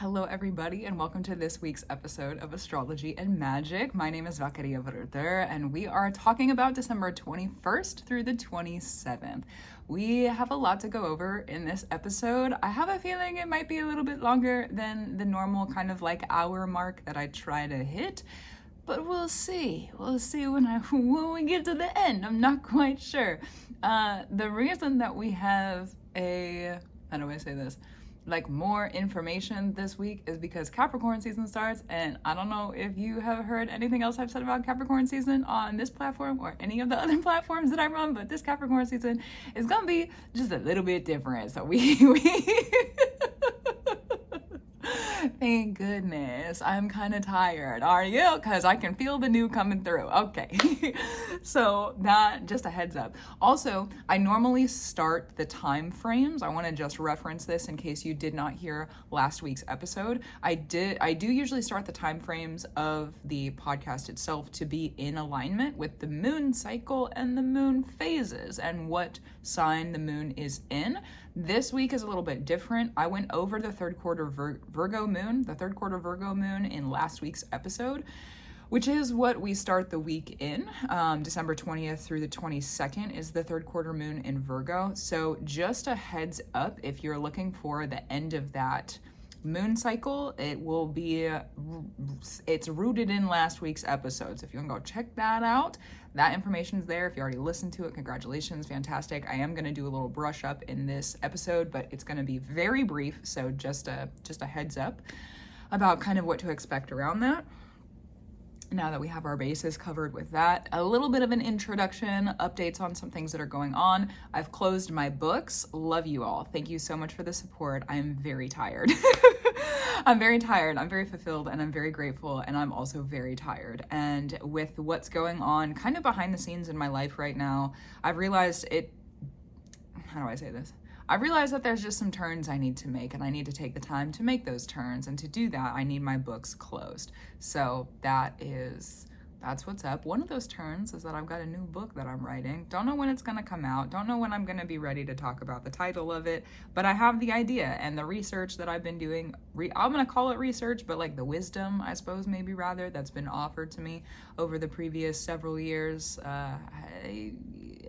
Hello everybody and welcome to this week's episode of Astrology and Magic. My name is Valkyria Vrder and we are talking about December 21st through the 27th. We have a lot to go over in this episode. I have a feeling it might be a little bit longer than the normal kind of like hour mark that I try to hit. But we'll see. We'll see when we get to the end. I'm not quite sure. The reason that we have how do I say this? Like more information this week is because Capricorn season starts, and I don't know if you have heard anything else I've said about Capricorn season on this platform or any of the other platforms that I run, but this Capricorn season is gonna be just a little bit different. So we thank goodness. I'm kind of tired. Are you? Because I can feel the new coming through. Okay. So that, just a heads up. Also, I normally start the time frames. I want to just reference this in case you did not hear last week's episode. I do usually start the time frames of the podcast itself to be in alignment with the moon cycle and the moon phases and what sign the moon is in. This week is a little bit different. I went over the third quarter Virgo moon in last week's episode, which is what we start the week in. December 20th through the 22nd is the third quarter moon in Virgo. So just a heads up, if you're looking for the end of that moon cycle, it's rooted in last week's episode. So if you want to go check that out, that information's there. If you already listened to it, congratulations, fantastic. I am going to do a little brush up in this episode, but it's going to be very brief. So just a heads up about kind of what to expect around that. Now that we have our bases covered with that, a little bit of an introduction, updates on some things that are going on. I've closed my books. Love you all. Thank you so much for the support. I am very tired. I'm very tired. I'm very fulfilled and I'm very grateful. And I'm also very tired. And with what's going on kind of behind the scenes in my life right now, I've realized how do I say this? I realized that there's just some turns I need to make, and I need to take the time to make those turns. And to do that, I need my books closed. So that's what's up. One of those turns is that I've got a new book that I'm writing. Don't know when it's going to come out. Don't know when I'm going to be ready to talk about the title of it, but I have the idea and the research that I've been doing. I'm going to call it research, but like the wisdom, I suppose, maybe rather, that's been offered to me over the previous several years.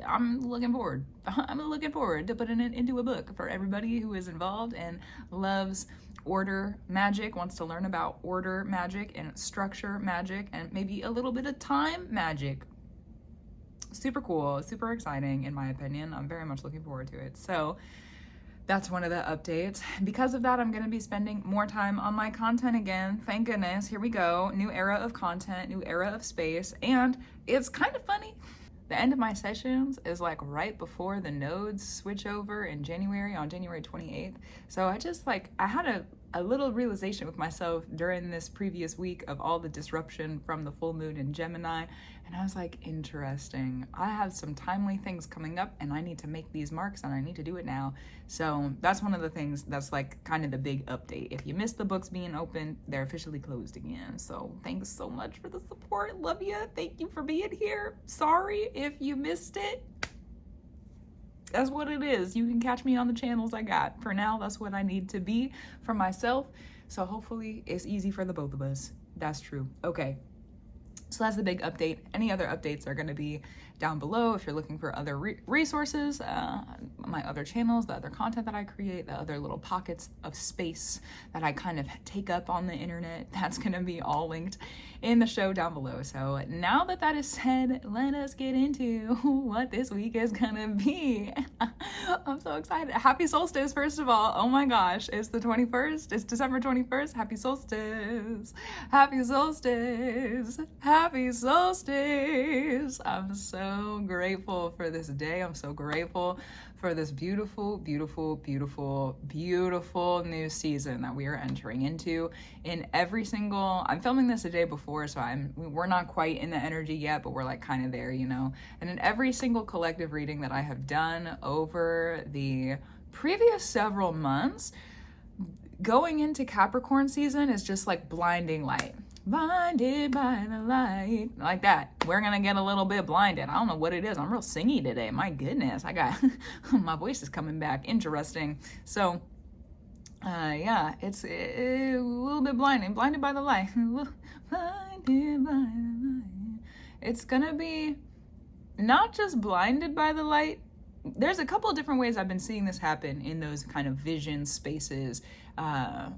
I'm looking forward to putting it into a book for everybody who is involved and loves order magic, wants to learn about order magic and structure magic and maybe a little bit of time magic. Super cool, super exciting in my opinion. I'm very much looking forward to it. So that's one of the updates. Because of that, I'm going to be spending more time on my content again. Thank goodness. Here we go. New era of content, new era of space. And it's kind of funny. The end of my sessions is like right before the nodes switch over in January, on January 28th. So I had a little realization with myself during this previous week of all the disruption from the full moon in Gemini. And I was like, interesting. I have some timely things coming up and I need to make these marks and I need to do it now. So that's one of the things that's like kind of the big update. If you missed the books being open, they're officially closed again. So thanks so much for the support. Love you. Thank you for being here. Sorry if you missed it. That's what it is. You can catch me on the channels I got. For now, that's what I need to be for myself. So hopefully it's easy for the both of us. That's true. Okay. So that's the big update. Any other updates are going to be down below if you're looking for other resources, my other channels, the other content that I create, the other little pockets of space that I kind of take up on the internet. That's going to be all linked in the show down below. So now that that is said, let us get into what this week is going to be. I'm so excited. Happy solstice, first of all. Oh my gosh, it's the 21st. It's December 21st. Happy solstice. Happy solstice. Happy solstice. I'm so grateful for this day. I'm so grateful for this beautiful, beautiful, beautiful, beautiful new season that we are entering into. In every single, I'm filming this a day before, so we're not quite in the energy yet, but we're like kind of there, you know. And in every single collective reading that I have done over the previous several months, going into Capricorn season is just like blinding light. Blinded by the light, like that. We're gonna get a little bit blinded. I don't know what it is. I'm real singy today. My goodness, I got my voice is coming back. Interesting. So Yeah, it's a little bit blinded by the light. Blinded by the light. It's gonna be not just blinded by the light. There's a couple of different ways I've been seeing this happen in those kind of vision spaces.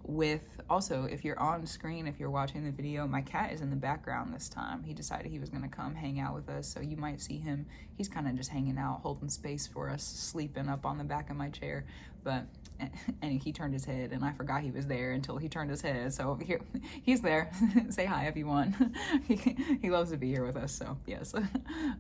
With also, if you're on screen, if you're watching the video, my cat is in the background this time. He decided he was going to come hang out with us, so you might see him. He's kind of just hanging out, holding space for us, sleeping up on the back of my chair. But and he turned his head, and I forgot he was there until he turned his head. So here, he's there. Say hi if you want. He loves to be here with us. So yes. So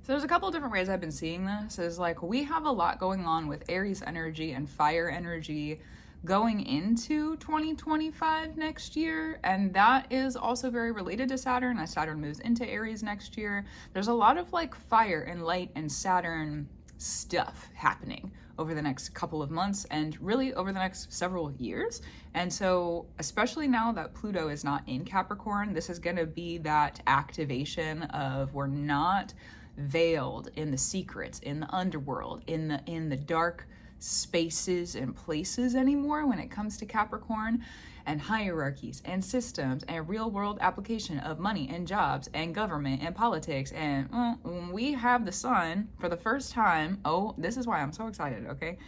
there's a couple of different ways I've been seeing this. Is like we have a lot going on with Aries energy and fire energy going into 2025 next year, and that is also very related to Saturn as Saturn moves into Aries next year. There's a lot of like fire and light and Saturn stuff happening over the next couple of months and really over the next several years. And so especially now that Pluto is not in Capricorn, this is going to be that activation of we're not veiled in the secrets, in the underworld, in the dark spaces and places anymore when it comes to Capricorn, and hierarchies and systems and real world application of money and jobs and government and politics. And when we have the sun for the first time, oh, this is why I'm so excited, okay?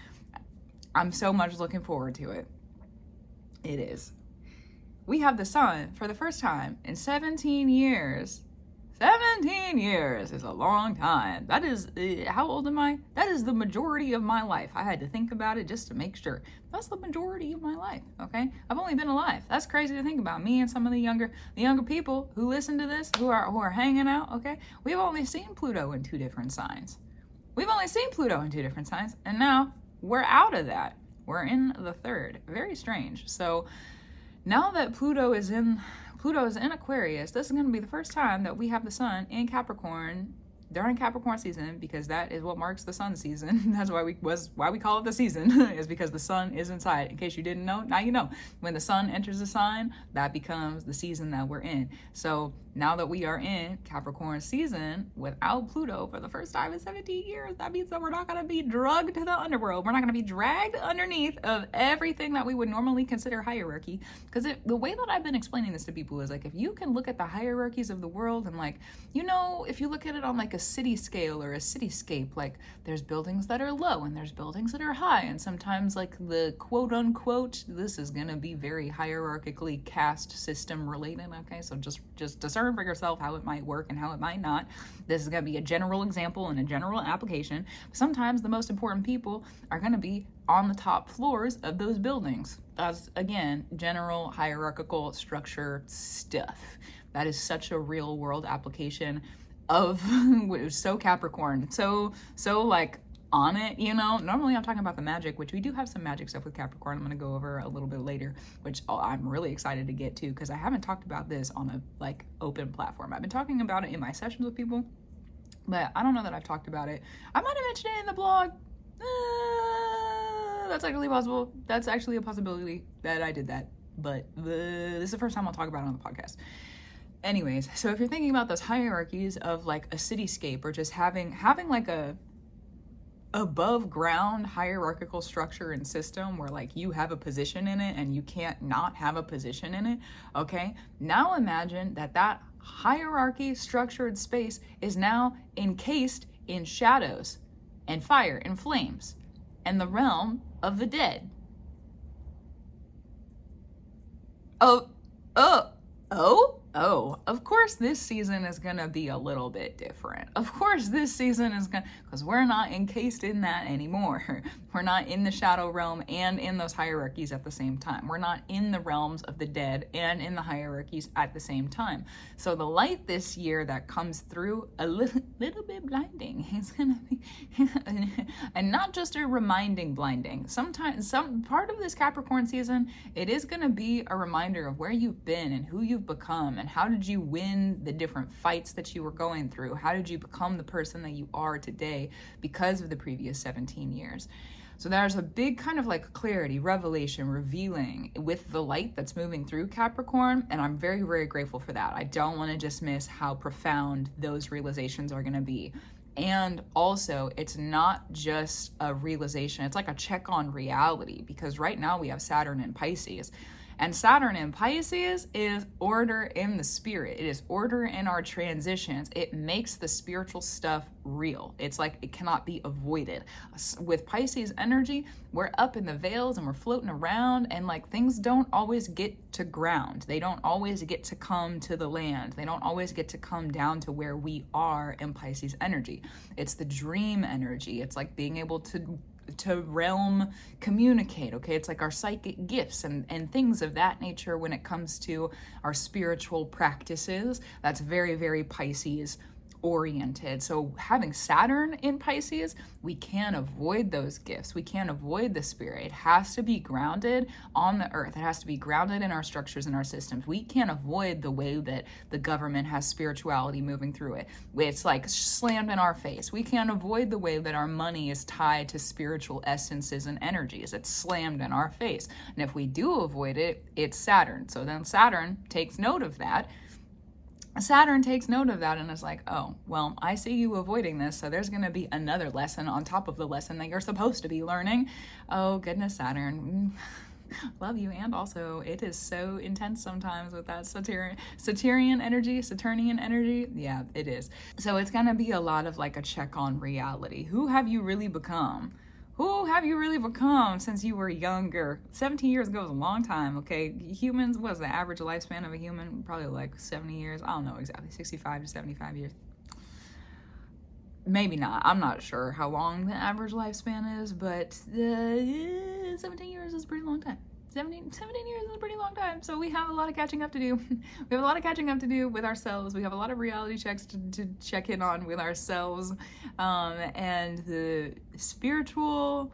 I'm so much looking forward to it. It is. We have the sun for the first time in 17 years. 17 years is a long time. That is, how old am I? That is the majority of my life. I had to think about it just to make sure. That's the majority of my life, okay? I've only been alive. That's crazy to think about. Me and some of the younger people who listen to this, who are hanging out, okay? We've only seen Pluto in 2 different signs. We've only seen Pluto in 2 different signs, and now we're out of that. We're in the 3rd. Very strange. So now that Pluto is in Aquarius, this is going to be the first time that we have the sun in Capricorn during Capricorn season, because that is what marks the sun season. That's why we call it the season, is because the sun is inside. In case you didn't know, now you know. When the sun enters the sign, that becomes the season that we're in. So now that we are in Capricorn season without Pluto for the first time in 17 years, that means that we're not going to be drugged to the underworld. We're not going to be dragged underneath of everything that we would normally consider hierarchy. Because the way that I've been explaining this to people is like, if you can look at the hierarchies of the world and like, you know, if you look at it on like a city scale or a cityscape, like there's buildings that are low and there's buildings that are high, and sometimes like the quote unquote, this is going to be very hierarchically caste system related, okay? So just discern for yourself how it might work and how it might not. This is going to be a general example and a general application. Sometimes the most important people are going to be on the top floors of those buildings. That's, again, general hierarchical structure stuff. That is such a real world application of so Capricorn, so like on it, you know. Normally I'm talking about the magic, which we do have some magic stuff with Capricorn. I'm going to go over a little bit later, which I'm really excited to get to, because I haven't talked about this on a like open platform. I've been talking about it in my sessions with people, but I don't know that I've talked about it. I might have mentioned it in the blog. That's actually possible. That's actually a possibility that I did that, but this is the first time I'll talk about it on the podcast. Anyways, so if you're thinking about those hierarchies of like a cityscape, or just having like a above ground hierarchical structure and system where like you have a position in it and you can't not have a position in it, okay? Now imagine that hierarchy structured space is now encased in shadows and fire and flames and the realm of the dead. Oh, of course this season is gonna be a little bit different. Of course this season is because we're not encased in that anymore. We're not in the shadow realm and in those hierarchies at the same time. We're not in the realms of the dead and in the hierarchies at the same time. So the light this year that comes through, a little bit blinding. It's gonna be, and not just a reminding blinding. Sometimes, some part of this Capricorn season, it is gonna be a reminder of where you've been and who you've become, and how did you win the different fights that you were going through? How did you become the person that you are today because of the previous 17 years? So there's a big kind of like clarity, revelation, revealing with the light that's moving through Capricorn, and I'm very, very grateful for that. I don't want to dismiss how profound those realizations are going to be. And also, it's not just a realization, it's like a check on reality, because right now we have Saturn in Pisces. And Saturn in Pisces is order in the spirit. It is order in our transitions. It makes the spiritual stuff real. It's like it cannot be avoided. With Pisces energy, we're up in the veils and we're floating around, and like things don't always get to ground. They don't always get to come to the land. They don't always get to come down to where we are in Pisces energy. It's the dream energy. It's like being able to realm communicate. Okay, it's like our psychic gifts and things of that nature when it comes to our spiritual practices. That's very, very Pisces oriented. So having Saturn in Pisces, we can't avoid those gifts. We can't avoid the spirit. It has to be grounded on the earth. It has to be grounded in our structures and our systems. We can't avoid the way that the government has spirituality moving through it. It's like slammed in our face. We can't avoid the way that our money is tied to spiritual essences and energies. It's slammed in our face. And if we do avoid it, it's Saturn. So then Saturn takes note of that. Saturn takes note of that and is like, oh, well, I see you avoiding this, so there's going to be another lesson on top of the lesson that you're supposed to be learning. Oh, goodness, Saturn. Love you. And also, it is so intense sometimes with that Saturnian energy. Yeah, it is. So it's going to be a lot of like a check on reality. Who have you really become? Who have you really become since you were younger? 17 years ago was a long time, okay? Humans, what's the average lifespan of a human? Probably like 70 years. I don't know exactly, 65 to 75 years. Maybe not. I'm not sure how long the average lifespan is, but 17 years is a pretty long time. 17 years is a pretty long time. So we have a lot of catching up to do. We have a lot of catching up to do with ourselves. We have a lot of reality checks to check in on with ourselves. And the spiritual,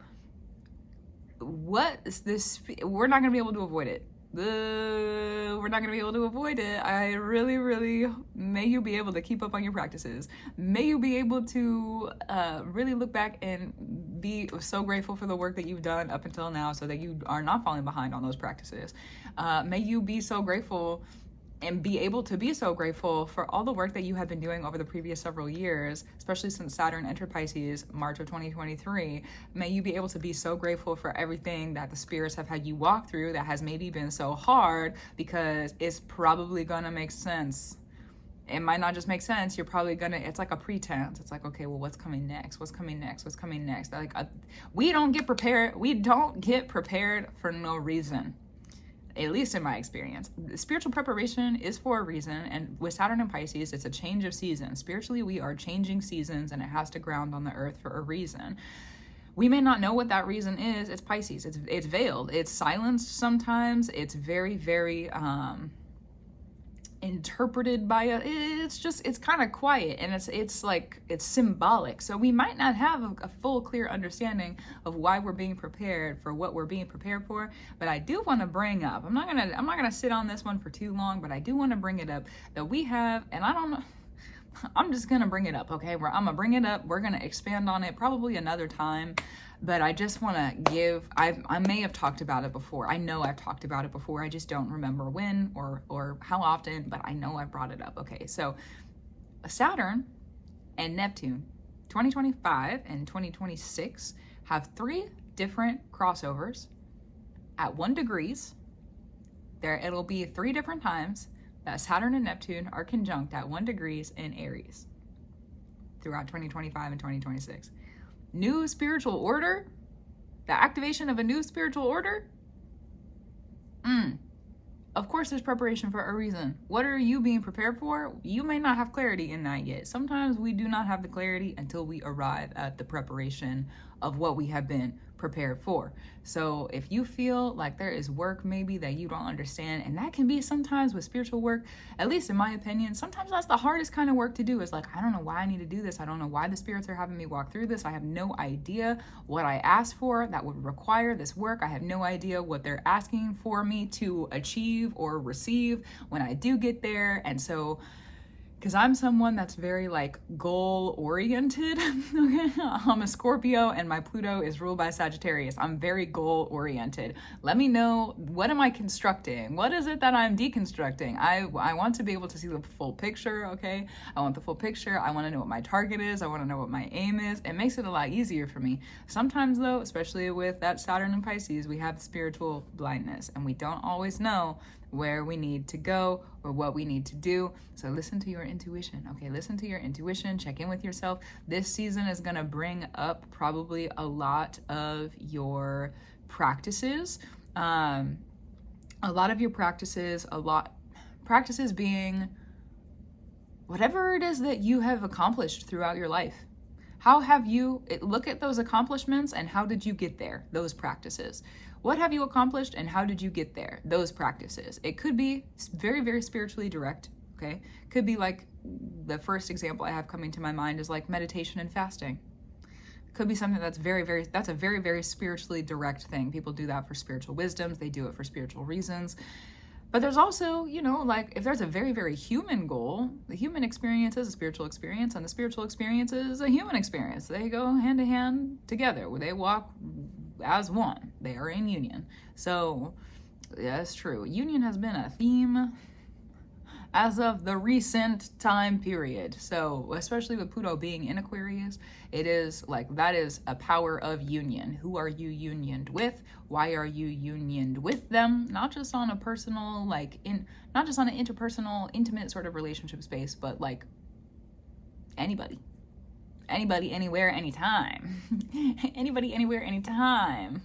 what is this? We're not going to be able to avoid it. We're not going to be able to avoid it. I really, really, may you be able to keep up on your practices. May you be able to really look back and be so grateful for the work that you've done up until now so that you are not falling behind on those practices. May you be so grateful and be able to be so grateful for all the work that you have been doing over the previous several years, especially since Saturn entered Pisces, March of 2023. May you be able to be so grateful for everything that the spirits have had you walk through that has maybe been so hard, because it's probably gonna make sense. It might not just make sense. You're probably gonna, it's like a pretense. It's like, okay, well, what's coming next? What's coming next? What's coming next? Like, we don't get prepared. We don't get prepared for no reason. At least in my experience. Spiritual preparation is for a reason, and with Saturn and Pisces, it's a change of seasons. Spiritually, we are changing seasons, and it has to ground on the earth for a reason. We may not know what that reason is. It's Pisces. It's veiled. It's silenced sometimes. It's very, very interpreted by it's kind of quiet, and it's like it's symbolic, so we might not have a full clear understanding of why we're being prepared for what we're being prepared for. But I do want to bring up, I'm not gonna sit on this one for too long, but I do want to bring it up that we have, and I don't know, I'm just gonna bring it up, okay? I'm gonna bring it up. We're gonna expand on it probably another time. But I just want to give, I may have talked about it before. I know I've talked about it before. I just don't remember when or how often, but I know I brought it up. Okay, so Saturn and Neptune, 2025 and 2026, have 3 different crossovers at 1 degrees. It'll be 3 different times that Saturn and Neptune are conjunct at 1 degrees in Aries throughout 2025 and 2026. New spiritual order, the activation of a new spiritual order. Of course, there's preparation for a reason. What are you being prepared for? You may not have clarity in that yet. Sometimes we do not have the clarity until we arrive at the preparation of what we have been prepared for. So if you feel like there is work maybe that you don't understand, and that can be sometimes with spiritual work, at least in my opinion, sometimes that's the hardest kind of work to do. Is like, I don't know why I need to do this. I don't know why the spirits are having me walk through this. I have no idea what I asked for that would require this work. I have no idea what they're asking for me to achieve or receive when I do get there. And so because I'm someone that's very like goal oriented. Okay, I'm a Scorpio and my Pluto is ruled by Sagittarius. I'm very goal oriented. Let me know, what am I constructing? What is it that I'm deconstructing? I want to be able to see the full picture. Okay, I want the full picture. I want to know what my target is. I want to know what my aim is. It makes it a lot easier for me. Sometimes though, especially with that Saturn and Pisces, we have spiritual blindness and we don't always know where we need to go or what we need to do. So listen to your intuition. Okay, listen to your intuition, check in with yourself. This season is going to bring up probably a lot of your practices. A lot of your practices, practices being whatever it is that you have accomplished throughout your life. How have you, look at those accomplishments and how did you get there? Those practices. What have you accomplished and how did you get there? Those practices. It could be very, very spiritually direct, okay? Could be like, the first example I have coming to my mind is like meditation and fasting. Could be something that's that's a very, very spiritually direct thing. People do that for spiritual wisdoms. They do it for spiritual reasons. But there's also, you know, like if there's a very, very human goal, the human experience is a spiritual experience and the spiritual experience is a human experience. They go hand to hand together. They walk as one. They are in union. So yeah, that's true. Union has been a theme as of the recent time period. So especially with Pluto being in Aquarius, it is like, that is a power of union. Who are you unioned with? Why are you unioned with them? Not just on a personal, like not just on an interpersonal, intimate sort of relationship space, but like anybody, anywhere, anytime. Anybody, anywhere, anytime.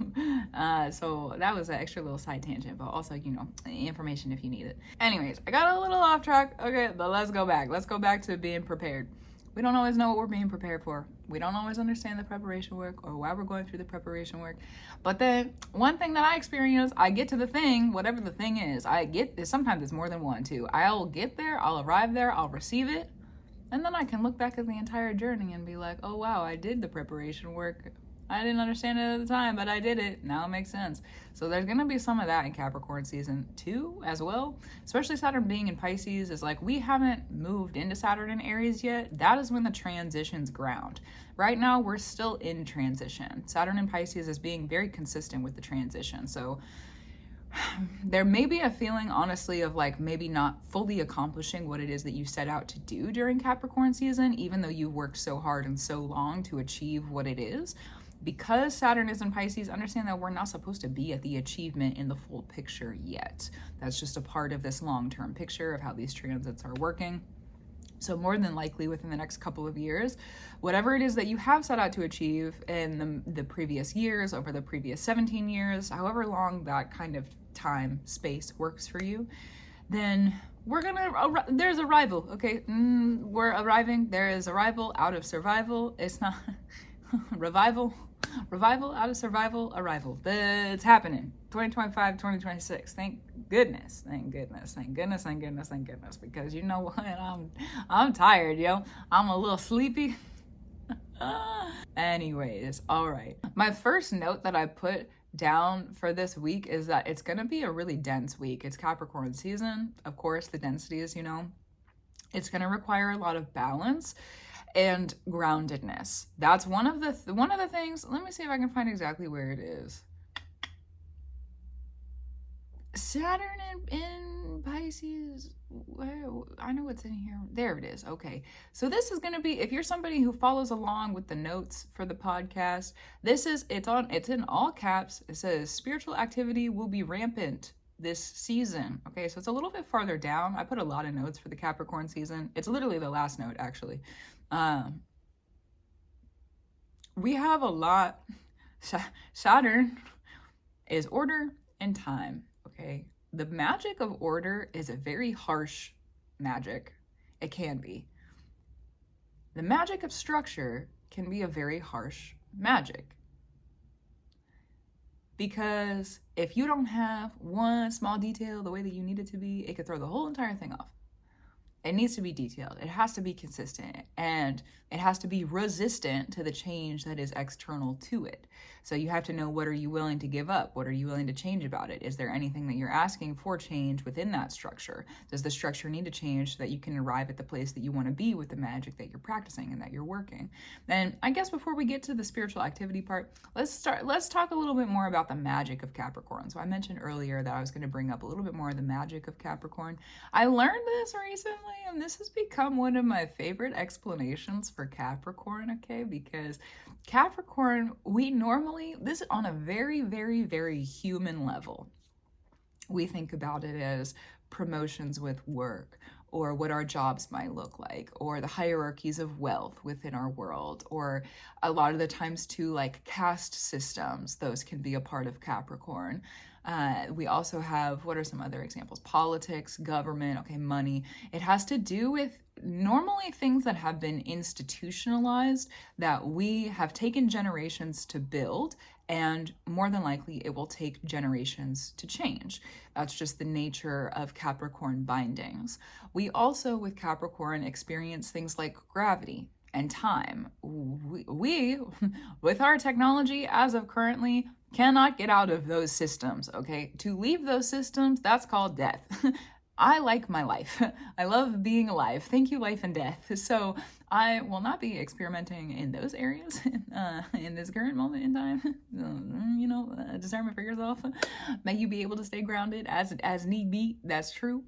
So that was an extra little side tangent, but also, you know, information if you need it. Anyways, I got a little off track. Okay, but let's go back. Let's go back to being prepared. We don't always know what we're being prepared for. We don't always understand the preparation work or why we're going through the preparation work. But then one thing that I experience, I get to the thing, whatever the thing is, sometimes it's more than one too. I'll get there, I'll arrive there, I'll receive it. And then I can look back at the entire journey and be like, oh wow, I did the preparation work. I didn't understand it at the time, but I did it. Now it makes sense. So there's going to be some of that in Capricorn season 2 as well. Especially Saturn being in Pisces is like, we haven't moved into Saturn in Aries yet. That is when the transition's ground. Right now, we're still in transition. Saturn in Pisces is being very consistent with the transition. So there may be a feeling, honestly, of like maybe not fully accomplishing what it is that you set out to do during Capricorn season, even though you worked so hard and so long to achieve what it is. Because Saturn is in Pisces, understand that we're not supposed to be at the achievement in the full picture yet. That's just a part of this long-term picture of how these transits are working. So more than likely within the next couple of years, whatever it is that you have set out to achieve in the previous years, over the previous 17 years, however long that kind of time space works for you, then there's arrival, okay? We're arriving. There is arrival out of survival. It's not revival out of survival, arrival. It's happening. 2025, 2026. Thank goodness, because you know what? I'm tired, yo. I'm a little sleepy. Anyways, all right. My first note that I put down for this week is that it's going to be a really dense week. It's Capricorn season. Of course, the density is, it's going to require a lot of balance and groundedness. That's one of the things. Let me see if I can find exactly where it is. Saturn in Pisces, I know it's in here. There it is. Okay. So this is going to be, if you're somebody who follows along with the notes for the podcast, it's in all caps. It says spiritual activity will be rampant this season. Okay. So it's a little bit farther down. I put a lot of notes for the Capricorn season. It's literally the last note, actually. We have a lot. Saturn is order and time. Okay, the magic of order is a very harsh magic. It can be. The magic of structure can be a very harsh magic. Because if you don't have one small detail the way that you need it to be, it could throw the whole entire thing off. It needs to be detailed. It has to be consistent, and it has to be resistant to the change that is external to it. So you have to know, what are you willing to give up? What are you willing to change about it? Is there anything that you're asking for change within that structure? Does the structure need to change so that you can arrive at the place that you want to be with the magic that you're practicing and that you're working? And I guess before we get to the spiritual activity part, let's talk a little bit more about the magic of Capricorn. So I mentioned earlier that I was going to bring up a little bit more of the magic of Capricorn. I learned this recently, and this has become one of my favorite explanations for Capricorn, okay? Because Capricorn, we normally, this is on a very, very, very human level. We think about it as promotions with work, or what our jobs might look like, or the hierarchies of wealth within our world, or a lot of the times too, like caste systems. Those can be a part of Capricorn. We also have, what are some other examples? Politics, government, okay, money. It has to do with normally things that have been institutionalized, that we have taken generations to build, and more than likely it will take generations to change. That's just the nature of Capricorn bindings. We also, with Capricorn, experience things like gravity and time. We with our technology as of currently, cannot get out of those systems, okay? To leave those systems, that's called death. I like my life. I love being alive. Thank you, life and death. So I will not be experimenting in those areas in this current moment in time. Discernment for yourself. May you be able to stay grounded as need be. That's true.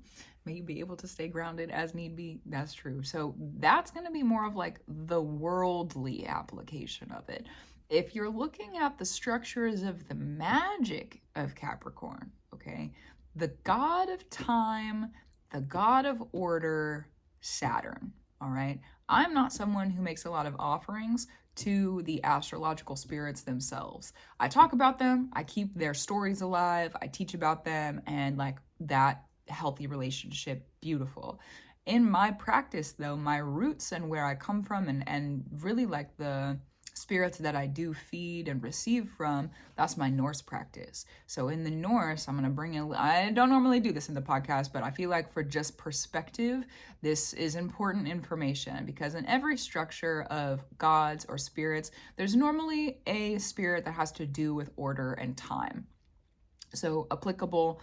May you be able to stay grounded as need be. That's true. So that's going to be more of like the worldly application of it. If you're looking at the structures of the magic of Capricorn, okay, the god of time, the god of order, Saturn, all right? I'm not someone who makes a lot of offerings to the astrological spirits themselves. I talk about them, I keep their stories alive, I teach about them, and like that healthy relationship, beautiful. In my practice though, my roots and where I come from, and really like the spirits that I do feed and receive from, that's my Norse practice. So in the Norse, I'm going to bring in, I don't normally do this in the podcast, but I feel like for just perspective, this is important information, because in every structure of gods or spirits, there's normally a spirit that has to do with order and time. So applicable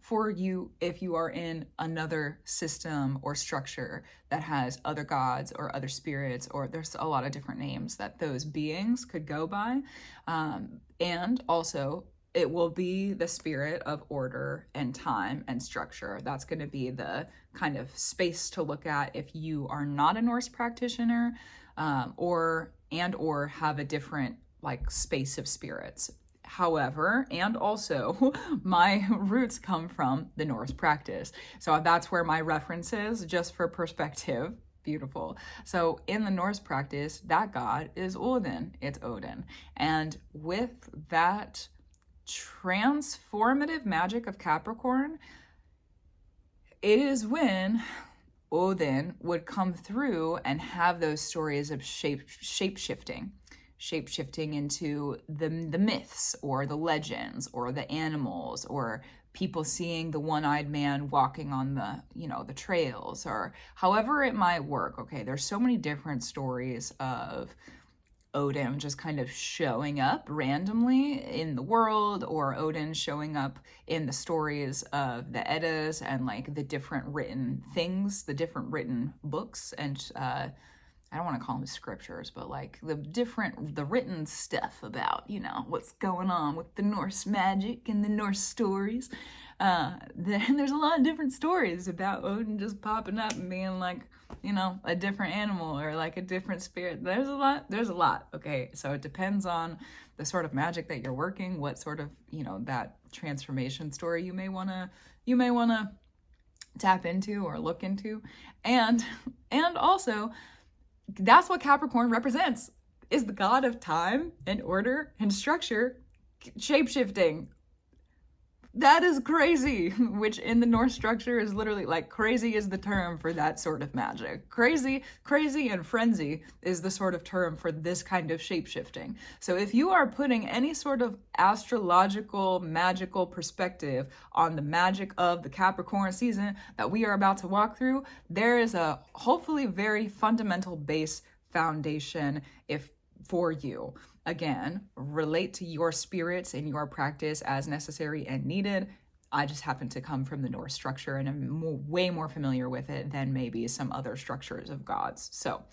for you if you are in another system or structure that has other gods or other spirits, or there's a lot of different names that those beings could go by. And also it will be the spirit of order and time and structure. That's going to be the kind of space to look at if you are not a Norse practitioner, or have a different like space of spirits. However, and also, my roots come from the Norse practice. So that's where my reference is, just for perspective. Beautiful. So in the Norse practice, that god is Odin. It's Odin. And with that transformative magic of Capricorn, it is when Odin would come through and have those stories of shape-shifting into the myths or the legends or the animals, or people seeing the one-eyed man walking on the trails, or however it might work. Okay, there's so many different stories of Odin just kind of showing up randomly in the world, or Odin showing up in the stories of the Eddas and like the different written things, the different written books, and I don't want to call them scriptures, but like the written stuff about, what's going on with the Norse magic and the Norse stories. Then there's a lot of different stories about Odin just popping up and being like, a different animal or like a different spirit. There's a lot. Okay. So it depends on the sort of magic that you're working, what sort of, that transformation story you may want to tap into or look into. And also, that's what Capricorn represents, is the god of time and order and structure, shape-shifting. That is crazy, which in the Norse structure is literally like crazy is the term for that sort of magic. Crazy and frenzy is the sort of term for this kind of shapeshifting. So if you are putting any sort of astrological, magical perspective on the magic of the Capricorn season that we are about to walk through, there is a hopefully very fundamental base foundation for you. Again, relate to your spirits in your practice as necessary and needed. I just happen to come from the Norse structure and I'm way more familiar with it than maybe some other structures of gods. So,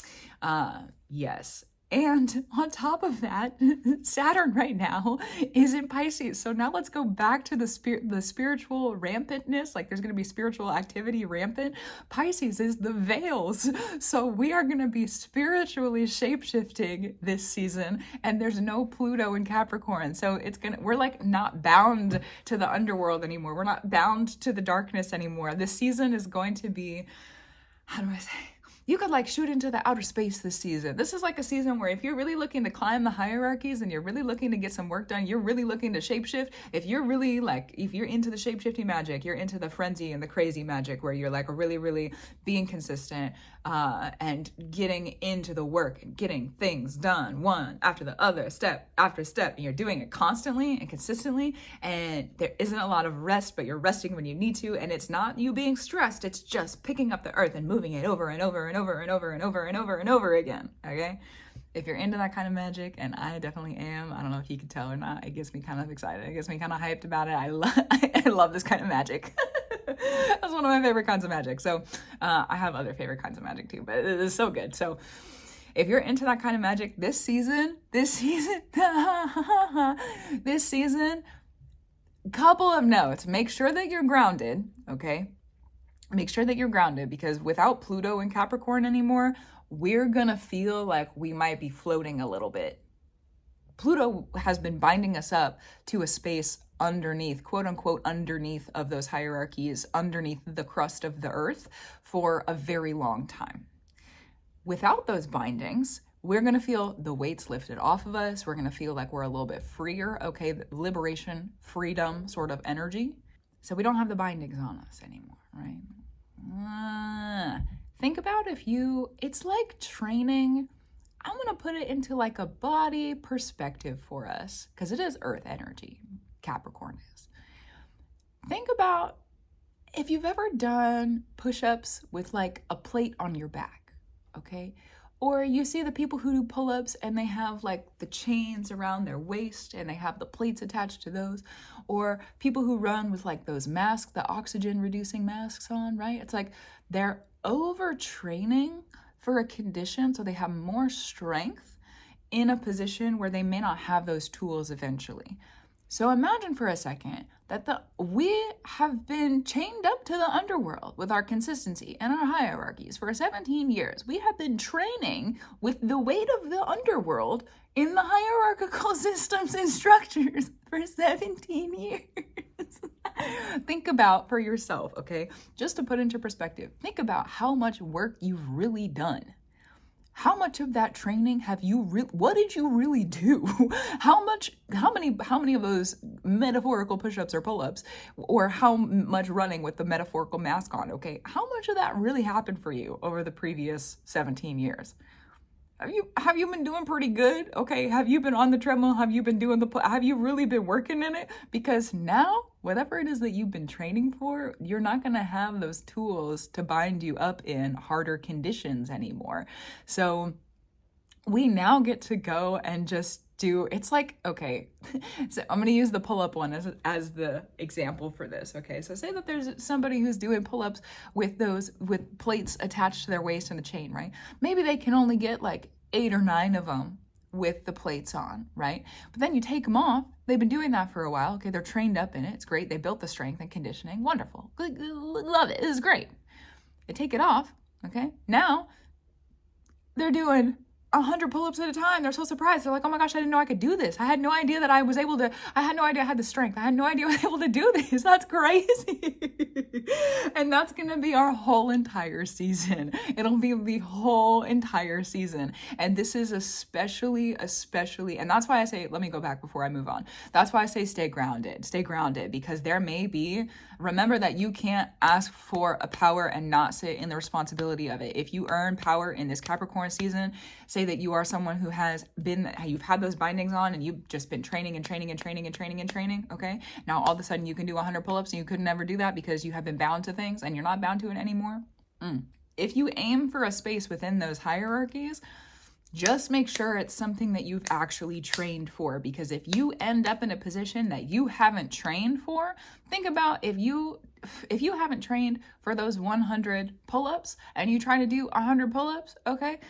yes. And on top of that, Saturn right now is in Pisces. So now let's go back to the spiritual rampantness. Like there's going to be spiritual activity rampant. Pisces is the veils. So we are going to be spiritually shapeshifting this season. And there's no Pluto in Capricorn. So we're like not bound to the underworld anymore. We're not bound to the darkness anymore. This season is going to be, how do I say? You could like shoot into the outer space this season. This is like a season where if you're really looking to climb the hierarchies and you're really looking to get some work done, you're really looking to shapeshift. If you're into the shapeshifting magic, you're into the frenzy and the crazy magic where you're like really, really being consistent and getting into the work and getting things done one after the other, step after step. And you're doing it constantly and consistently. And there isn't a lot of rest, but you're resting when you need to. And it's not you being stressed. It's just picking up the earth and moving it over and over and over and over and over and over and over again. Okay? If you're into that kind of magic, and I definitely am, I don't know if you can tell or not, it gets me kind of excited. It gets me kind of hyped about it. I love this kind of magic. That's one of my favorite kinds of magic. So I have other favorite kinds of magic too, but it is so good. So if you're into that kind of magic this season, couple of notes. Make sure that you're grounded, okay? Make sure that you're grounded because without Pluto in Capricorn anymore, we're gonna feel like we might be floating a little bit. Pluto has been binding us up to a space underneath, quote unquote, underneath of those hierarchies, underneath the crust of the earth for a very long time. Without those bindings, we're going to feel the weights lifted off of us. We're going to feel like we're a little bit freer, okay? Liberation, freedom sort of energy. So we don't have the bindings on us anymore, right? Think about it's like training. I'm going to put it into like a body perspective for us because it is earth energy. Capricorn is. Think about if you've ever done push-ups with like a plate on your back, okay? Or you see the people who do pull-ups and they have like the chains around their waist and they have the plates attached to those. Or people who run with like those masks, the oxygen reducing masks on, right? It's like they're overtraining for a condition so they have more strength in a position where they may not have those tools eventually. So imagine for a second that we have been chained up to the underworld with our consistency and our hierarchies for 17 years. We have been training with the weight of the underworld in the hierarchical systems and structures for 17 years. Think about for yourself, okay? Just to put into perspective, think about how much work you've really done. How much of that training what did you really do? How many of those metaphorical push-ups or pull-ups, or how much running with the metaphorical mask on, okay? How much of that really happened for you over the previous 17 years? Have you been doing pretty good? Okay, have you been on the treadmill? Have you been doing have you really been working in it? Because now, whatever it is that you've been training for, you're not going to have those tools to bind you up in harder conditions anymore. So we now get to go and just it's like, okay, so I'm going to use the pull-up one as the example for this, okay? So say that there's somebody who's doing pull-ups with plates attached to their waist and a chain, right? Maybe they can only get like 8 or 9 of them with the plates on, right? But then you take them off. They've been doing that for a while, okay? They're trained up in it. It's great. They built the strength and conditioning. Wonderful. Love it. This is great. They take it off, okay? Now they're doing 100 pull-ups at a time. They're so surprised. They're like, oh my gosh, I didn't know I could do this. I had no idea that I was able to, I had no idea I had the strength. I had no idea I was able to do this. That's crazy. And that's going to be our whole entire season. It'll be the whole entire season. And this is especially, and that's why I say, let me go back before I move on. That's why I say stay grounded, because there may be, remember that you can't ask for a power and not sit in the responsibility of it. If you earn power in this Capricorn season, say that you are someone who has been, you've had those bindings on and you've just been training, okay? Now all of a sudden you can do 100 pull-ups and you could never do that because you have been bound to things and you're not bound to it anymore. If you aim for a space within those hierarchies, just make sure it's something that you've actually trained for, because if you end up in a position that you haven't trained for, think about if you haven't trained for those 100 pull-ups and you try to do 100 pull-ups, okay,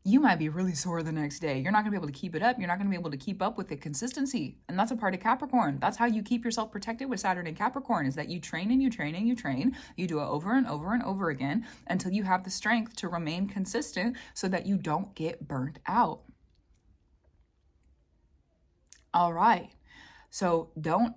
you might be really sore the next day. You're not gonna be able to keep it up. You're not gonna be able to keep up with the consistency. And that's a part of Capricorn. That's how you keep yourself protected with Saturn and Capricorn, is that you train and you train and you train. You do it over and over and over again until you have the strength to remain consistent so that you don't get burnt out. All right. So don't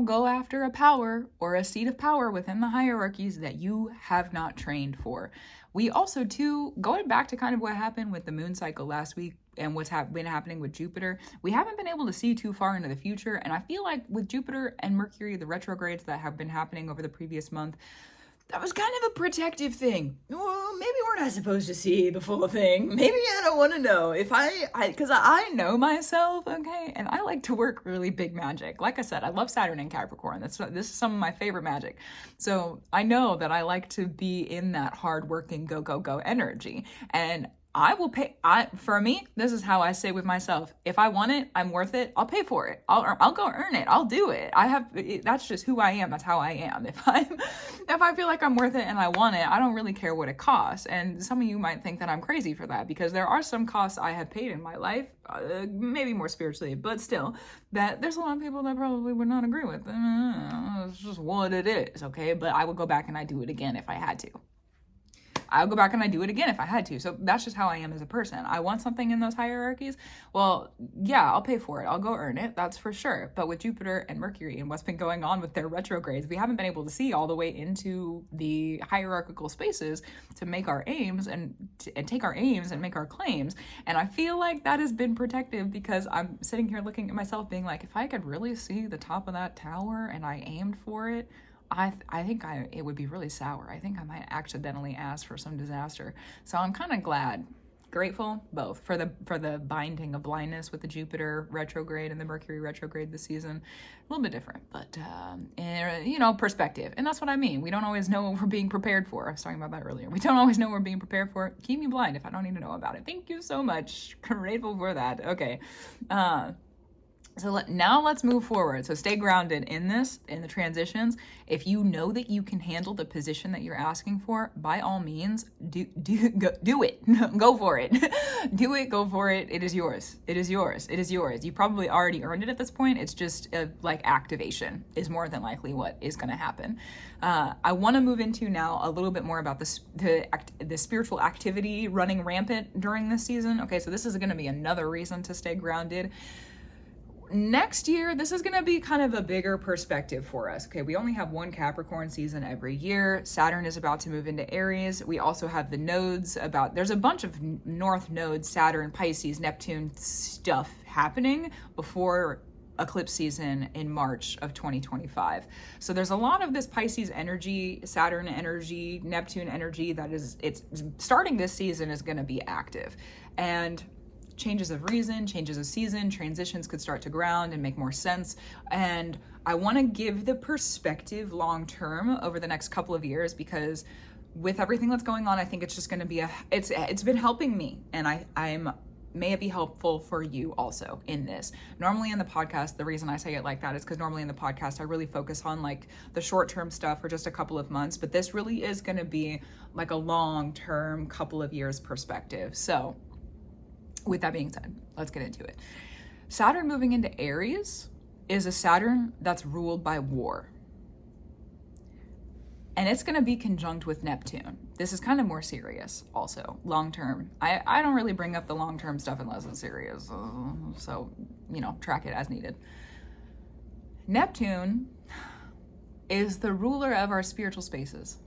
go after a power or a seat of power within the hierarchies that you have not trained for. We also, too, going back to kind of what happened with the moon cycle last week and what's been happening with Jupiter, we haven't been able to see too far into the future. And I feel like with Jupiter and Mercury, the retrogrades that have been happening over the previous month, that was kind of a protective thing. Well, maybe we're not supposed to see the full thing. Maybe I don't want to know. Because I know myself, okay? And I like to work really big magic. Like I said, I love Saturn and Capricorn. This is some of my favorite magic. So I know that I like to be in that hardworking, go, go, go energy. And I will pay. For me, this is how I say with myself: if I want it, I'm worth it. I'll pay for it. I'll go earn it. I'll do it. That's just who I am. That's how I am. If I feel like I'm worth it and I want it, I don't really care what it costs. And some of you might think that I'm crazy for that, because there are some costs I have paid in my life, maybe more spiritually, but still, that there's a lot of people that probably would not agree with. It's just what it is, okay? But I would go back and I'd do it again if I had to. I'll go back and I do it again if I had to. So that's just how I am as a person. I want something in those hierarchies. Well, yeah, I'll pay for it. I'll go earn it. That's for sure. But with Jupiter and Mercury and what's been going on with their retrogrades, we haven't been able to see all the way into the hierarchical spaces to make our aims and take our aims and make our claims. And I feel like that has been protective, because I'm sitting here looking at myself being like, if I could really see the top of that tower and I aimed for it, I think it would be really sour. I think I might accidentally ask for some disaster. So I'm kind of glad, grateful, both for the binding of blindness with the Jupiter retrograde and the Mercury retrograde this season. A little bit different, but perspective. And that's what I mean. We don't always know what we're being prepared for. I was talking about that earlier. We don't always know what we're being prepared for. Keep me blind if I don't need to know about it. Thank you so much. Grateful for that. Okay. So now let's move forward. So stay grounded in the transitions. If you know that you can handle the position that you're asking for, by all means, do it. Go for it. Do it, go for it. It is yours. It is yours. It is yours. You probably already earned it at this point. It's just like activation is more than likely what is going to happen. I want to move into now a little bit more about the spiritual activity running rampant during this season. Okay, so this is going to be another reason to stay grounded. Next year, this is going to be kind of a bigger perspective for us. Okay, we only have one Capricorn season every year. Saturn is about to move into Aries. We also have the nodes there's a bunch of North nodes, Saturn, Pisces, Neptune stuff happening before eclipse season in March of 2025. So there's a lot of this Pisces energy, Saturn energy, Neptune energy it's starting this season is going to be active. And changes of reason, changes of season, transitions could start to ground and make more sense. And I want to give the perspective long term over the next couple of years, because with everything that's going on, I think it's just going to be it's been helping me, and may it be helpful for you also in this. Normally in the podcast, the reason I say it like that is because normally in the podcast, I really focus on like the short-term stuff for just a couple of months, but this really is going to be like a long-term couple of years perspective. So with that being said, let's get into it. Saturn moving into Aries is a Saturn that's ruled by war. And it's going to be conjunct with Neptune. This is kind of more serious also, long-term. I don't really bring up the long-term stuff unless it's serious. So, you know, track it as needed. Neptune is the ruler of our spiritual spaces.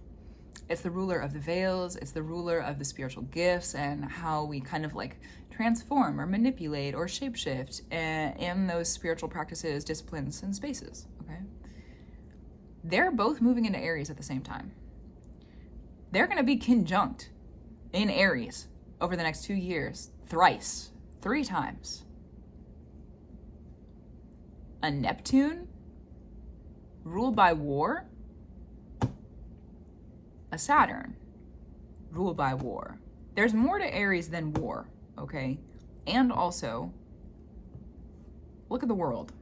It's the ruler of the veils. It's the ruler of the spiritual gifts and how we kind of like transform or manipulate or shapeshift in those spiritual practices, disciplines, and spaces, okay? They're both moving into Aries at the same time. They're going to be conjunct in Aries over the next 2 years, thrice, 3 times. A Neptune ruled by war, a Saturn ruled by war. There's more to Aries than war, okay? And also, look at the world.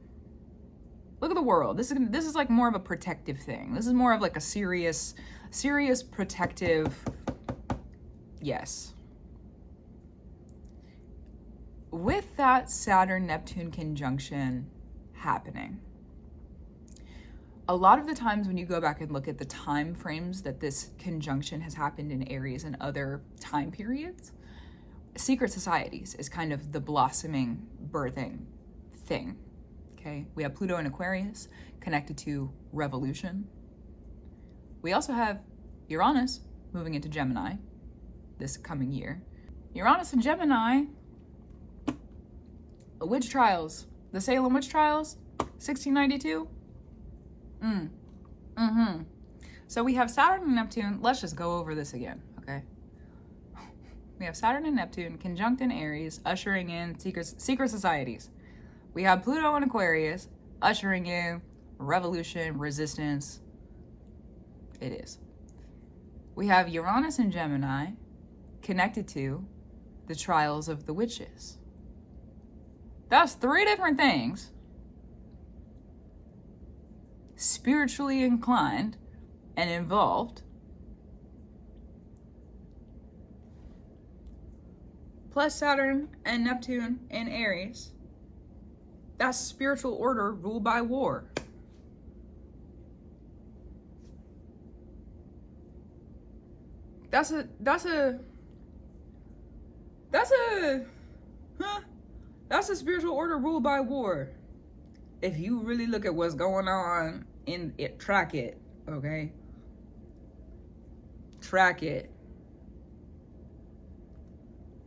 Look at the world. This is like more of a protective thing. This is more of like a serious protective, yes. With that Saturn-Neptune conjunction happening, a lot of the times when you go back and look at the time frames that this conjunction has happened in Aries and other time periods, secret societies is kind of the blossoming, birthing thing, okay? We have Pluto in Aquarius connected to revolution. We also have Uranus moving into Gemini this coming year. Uranus and Gemini, witch trials, the Salem witch trials, 1692. So we have Saturn and Neptune. Let's just go over this again, okay? We have Saturn and Neptune conjunct in Aries, ushering in secret societies. We have Pluto in Aquarius, ushering in revolution, resistance. It is. We have Uranus and Gemini connected to the trials of the witches. That's 3 different things. Spiritually inclined and involved, plus Saturn and Neptune in Aries. That's spiritual order ruled by war. That's a spiritual order ruled by war. If you really look at what's going on in it, track it, okay? Track it.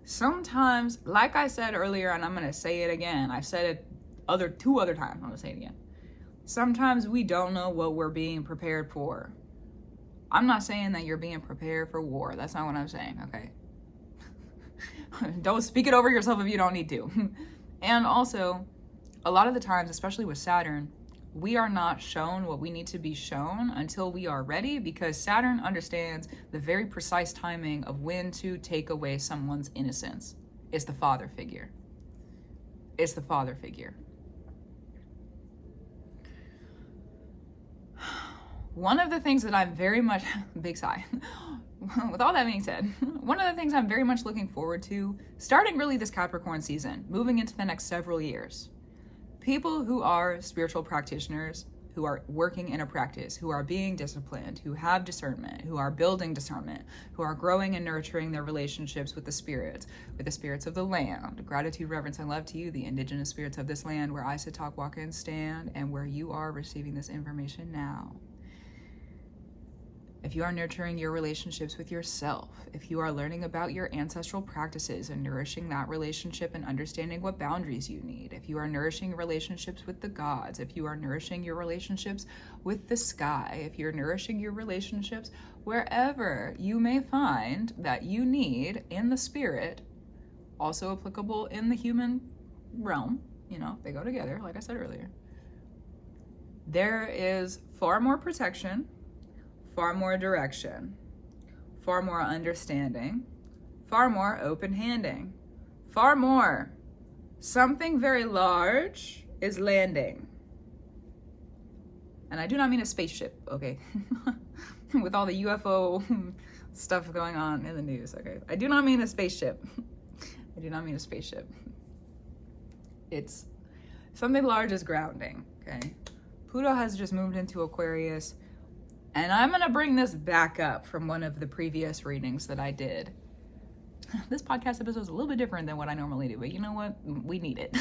Sometimes, like I said earlier, and I'm gonna say it again, I've said it 2 other times, I'm gonna say it again. Sometimes we don't know what we're being prepared for. I'm not saying that you're being prepared for war. That's not what I'm saying, okay? Don't speak it over yourself if you don't need to. And also, a lot of the times, especially with Saturn, we are not shown what we need to be shown until we are ready, because Saturn understands the very precise timing of when to take away someone's innocence. It's the father figure. It's the father figure. One of the things that I'm very much, big sigh, with all that being said, one of the things I'm very much looking forward to, starting really this Capricorn season, moving into the next several years, people who are spiritual practitioners, who are working in a practice, who are being disciplined, who have discernment, who are building discernment, who are growing and nurturing their relationships with the spirits of the land. Gratitude, reverence, and love to you, the indigenous spirits of this land, where I sit, talk, walk, and stand, and where you are receiving this information now. If you are nurturing your relationships with yourself, if you are learning about your ancestral practices and nourishing that relationship and understanding what boundaries you need, if you are nourishing relationships with the gods, if you are nourishing your relationships with the sky, if you're nourishing your relationships wherever you may find that you need in the spirit, also applicable in the human realm, you know, they go together, like I said earlier, there is far more protection, far more direction, far more understanding, far more open-handing, far more. Something very large is landing. And I do not mean a spaceship, okay? With all the UFO stuff going on in the news, okay? I do not mean a spaceship. I do not mean a spaceship. It's something large is grounding, okay? Pluto has just moved into Aquarius. And I'm going to bring this back up from one of the previous readings that I did. This podcast episode is a little bit different than what I normally do, but you know what? We need it.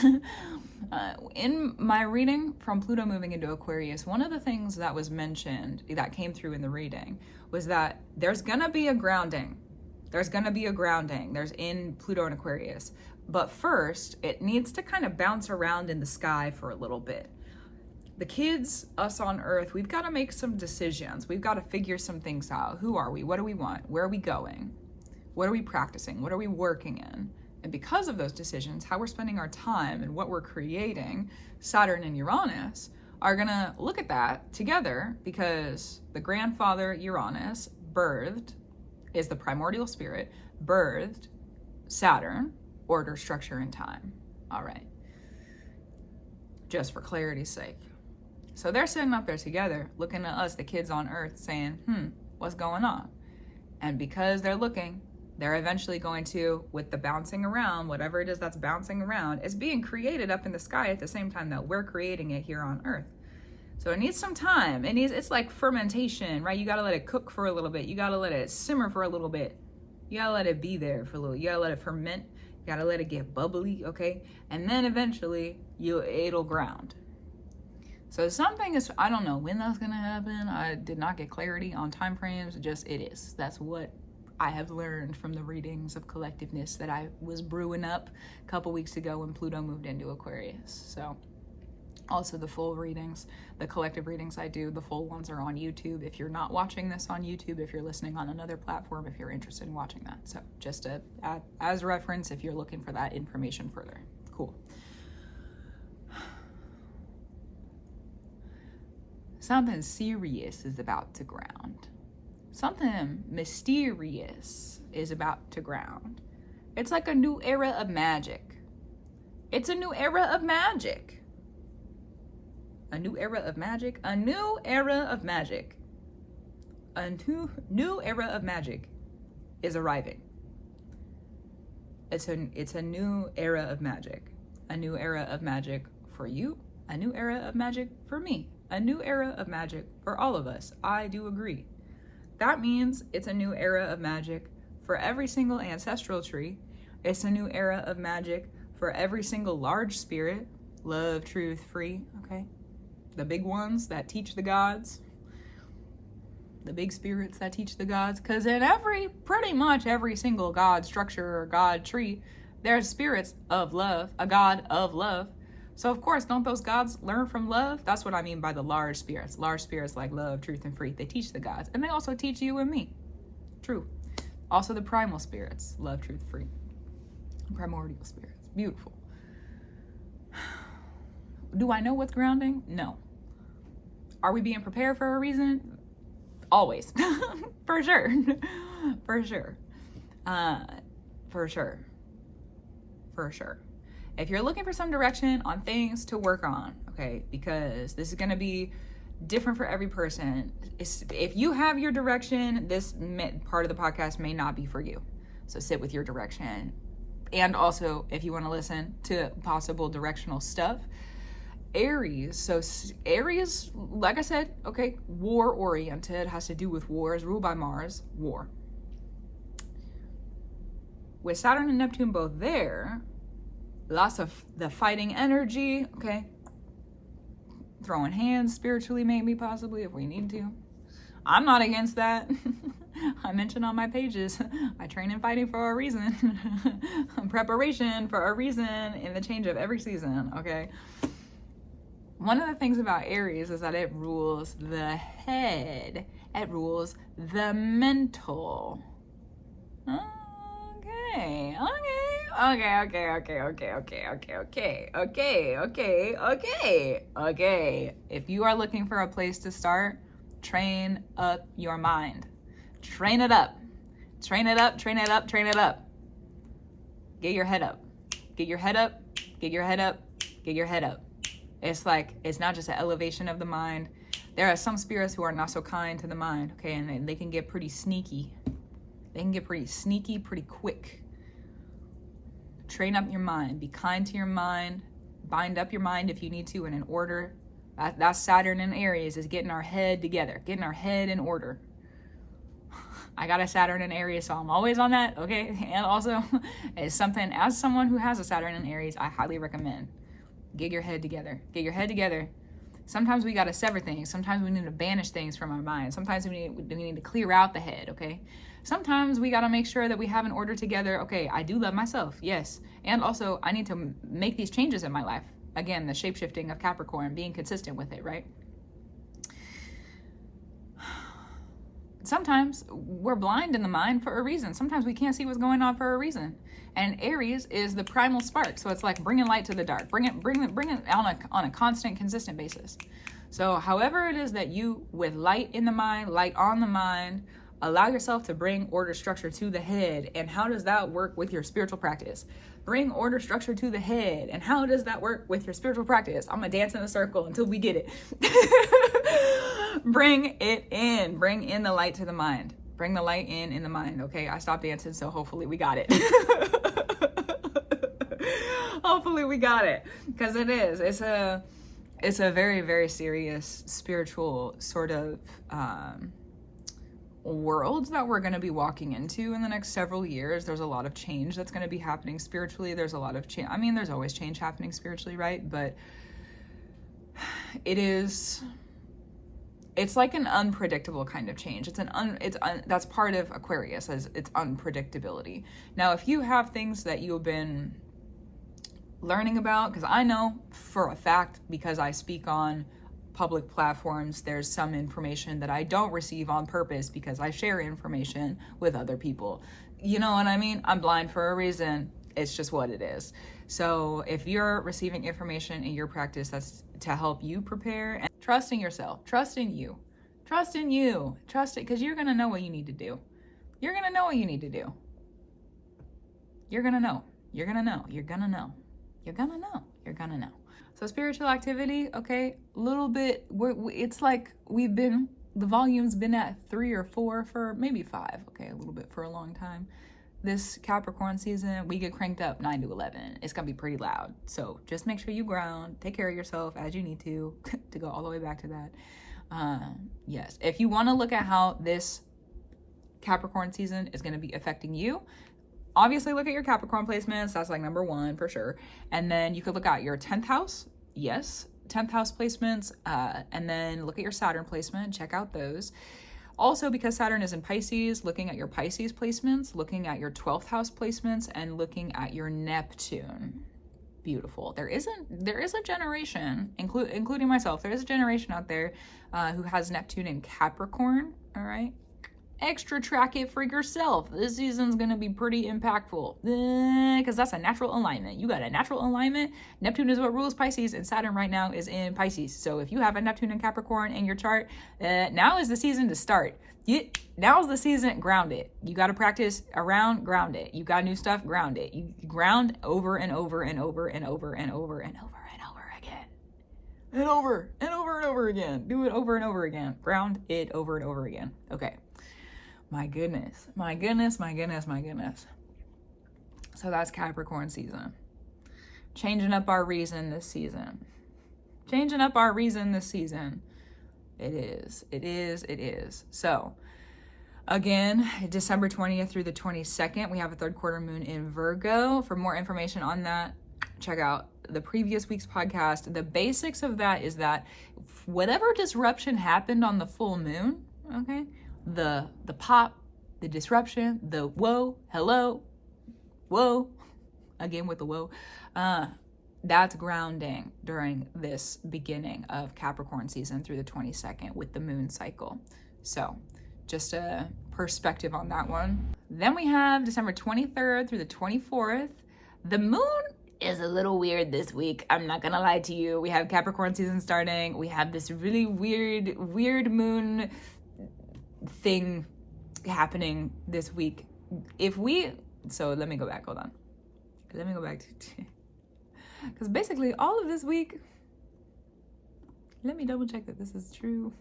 In my reading from Pluto moving into Aquarius, one of the things that was mentioned, that came through in the reading, was that there's going to be a grounding. There's going to be a grounding. There's in Pluto and Aquarius. But first, it needs to kind of bounce around in the sky for a little bit. The kids, us on Earth, we've got to make some decisions. We've got to figure some things out. Who are we? What do we want? Where are we going? What are we practicing? What are we working in? And because of those decisions, how we're spending our time and what we're creating, Saturn and Uranus are going to look at that together, because the grandfather Uranus is the primordial spirit, birthed Saturn, order, structure, and time. All right. Just for clarity's sake. So they're sitting up there together, looking at us, the kids on Earth, saying, what's going on? And because they're looking, they're eventually going to, with the bouncing around, whatever it is that's bouncing around, is being created up in the sky at the same time that we're creating it here on Earth. So it needs some time. It's like fermentation, right? You got to let it cook for a little bit. You got to let it simmer for a little bit. You got to let it be there for a little. You got to let it ferment. You got to let it get bubbly, okay? And then eventually it'll ground. So something is, I don't know when that's going to happen. I did not get clarity on time frames. Just it is. That's what I have learned from the readings of collectiveness that I was brewing up a couple weeks ago when Pluto moved into Aquarius. So also the full readings, the collective readings I do, the full ones are on YouTube. If you're not watching this on YouTube, if you're listening on another platform, if you're interested in watching that. So just as reference if you're looking for that information further. Cool. Something serious is about to ground. Something mysterious is about to ground. It's like a new era of magic. It's a new era of magic. A new era of magic. A new era of magic. A new era of magic is arriving. It's a new era of magic. A new era of magic for you. A new era of magic for me. A new era of magic for all of us. I do agree. That means it's a new era of magic for every single ancestral tree. It's a new era of magic for every single large spirit. Love, truth, free, okay? The big ones that teach the gods. The big spirits that teach the gods. Because in pretty much every single god structure or god tree, there's spirits of love, a god of love. So of course, don't those gods learn from love? That's what I mean by the large spirits. Large spirits like love, truth, and free. They teach the gods. And they also teach you and me. True. Also the primal spirits. Love, truth, free. Primordial spirits. Beautiful. Do I know what's grounding? No. Are we being prepared for a reason? Always. For sure. For sure. For sure. For sure. If you're looking for some direction on things to work on, okay, because this is going to be different for every person. If you have your direction, this part of the podcast may not be for you. So sit with your direction. And also, if you want to listen to possible directional stuff, Aries. So Aries, like I said, okay, war-oriented, has to do with wars, ruled by Mars, war. With Saturn and Neptune both there, lots of the fighting energy, okay? Throwing hands spiritually, maybe, possibly, if we need to. I'm not against that. I mentioned on my pages, I train in fighting for a reason. Preparation for a reason in the change of every season, okay? One of the things about Aries is that it rules the head. It rules the mental. Okay. If you are looking for a place to start, train up your mind. Train it up. Train it up, train it up, train it up. Get your head up. Get your head up, get your head up, get your head up. It's like, it's not just an elevation of the mind. There are some spirits who are not so kind to the mind, okay? And they can get pretty sneaky. They can get pretty sneaky pretty quick. Train up your mind. Be kind to your mind. Bind up your mind if you need to, and in order That's Saturn in Aries, is getting our head together, getting our head in order. I got a Saturn in Aries, so I'm always on that, okay? And also, it's something, as someone who has a Saturn in Aries, I highly recommend. Get your head together. Get your head together. Sometimes we got to sever things. Sometimes we need to banish things from our mind. Sometimes we need to clear out the head, okay? Sometimes we got to make sure that we have an order together. Okay, I do love myself, yes. And also, I need to make these changes in my life. Again, the shapeshifting of Capricorn, being consistent with it, right? Sometimes we're blind in the mind for a reason. Sometimes we can't see what's going on for a reason. And Aries is the primal spark. So it's like bringing light to the dark. Bring it on a constant, consistent basis. So however it is that you, with light in the mind, light on the mind, allow yourself to bring order, structure to the head. And how does that work with your spiritual practice? Bring order, structure to the head. And how does that work with your spiritual practice? I'm going to dance in a circle until we get it. Bring it in. Bring in the light to the mind. Bring the light in the mind. Okay, I stopped dancing, so hopefully we got it. Hopefully we got it. Because it is. It's a very, very serious spiritual sort of world that we're going to be walking into in the next several years. There's a lot of change that's going to be happening spiritually. There's a lot of change. I mean, there's always change happening spiritually, right? But it's like an unpredictable kind of change. That's part of Aquarius, as its unpredictability. Now, if you have things that you've been learning about, because I know for a fact, because I speak on public platforms, there's some information that I don't receive on purpose because I share information with other people. You know what I mean? I'm blind for a reason. It's just what it is. So if you're receiving information in your practice that's to help you prepare, and trust in yourself, trust in you, trust it, because you're going to know what you need to do. You're going to know what you need to do. You're going to know. You're going to know. You're going to know. You're going to know. You're going to know. So spiritual activity, okay, a little bit, it's like the volume's been at 3 or 4 for maybe 5, okay, a little bit for a long time. This Capricorn season, we get cranked up 9 to 11. It's going to be pretty loud. So just make sure you ground, take care of yourself as you need to go all the way back to that. Yes, if you want to look at how this Capricorn season is going to be affecting you, obviously look at your Capricorn placements. That's like number 1 for sure. And then you could look at your 10th house. Yes, 10th house placements. And then look at your Saturn placement. Check out those. Also, because Saturn is in Pisces, looking at your Pisces placements, looking at your 12th house placements, and looking at your Neptune. Beautiful. There is a generation, including myself, there is a generation out there who has Neptune in Capricorn. All right. Extra track it for yourself. This season's going to be pretty impactful because that's a natural alignment. You got a natural alignment. Neptune is what rules Pisces, and Saturn right now is in Pisces. So if you have a Neptune and Capricorn in your chart, now is the season to start. Now's the season, ground it. You got to practice around, ground it. You got new stuff, ground it. You ground over and over and over and over and over and over and over again. And over and over and over again. Do it over and over again. Ground it over and over again. Okay. My goodness. So that's Capricorn season. Changing up our reason this season. It is. So, again, December 20th through the 22nd, we have a 3rd quarter moon in Virgo. For more information on that, check out the previous week's podcast. The basics of that is that whatever disruption happened on the full moon, okay, the pop, the disruption, the whoa, hello, whoa, again with the whoa, that's grounding during this beginning of Capricorn season through the 22nd with the moon cycle. So just a perspective on that one. Then we have December 23rd through the 24th. The moon is a little weird this week. I'm not gonna lie to you. We have Capricorn season starting. We have this really weird moon thing happening this week. So let me go back, hold on. Let me go back to, because basically all of this week, let me double check that this is true.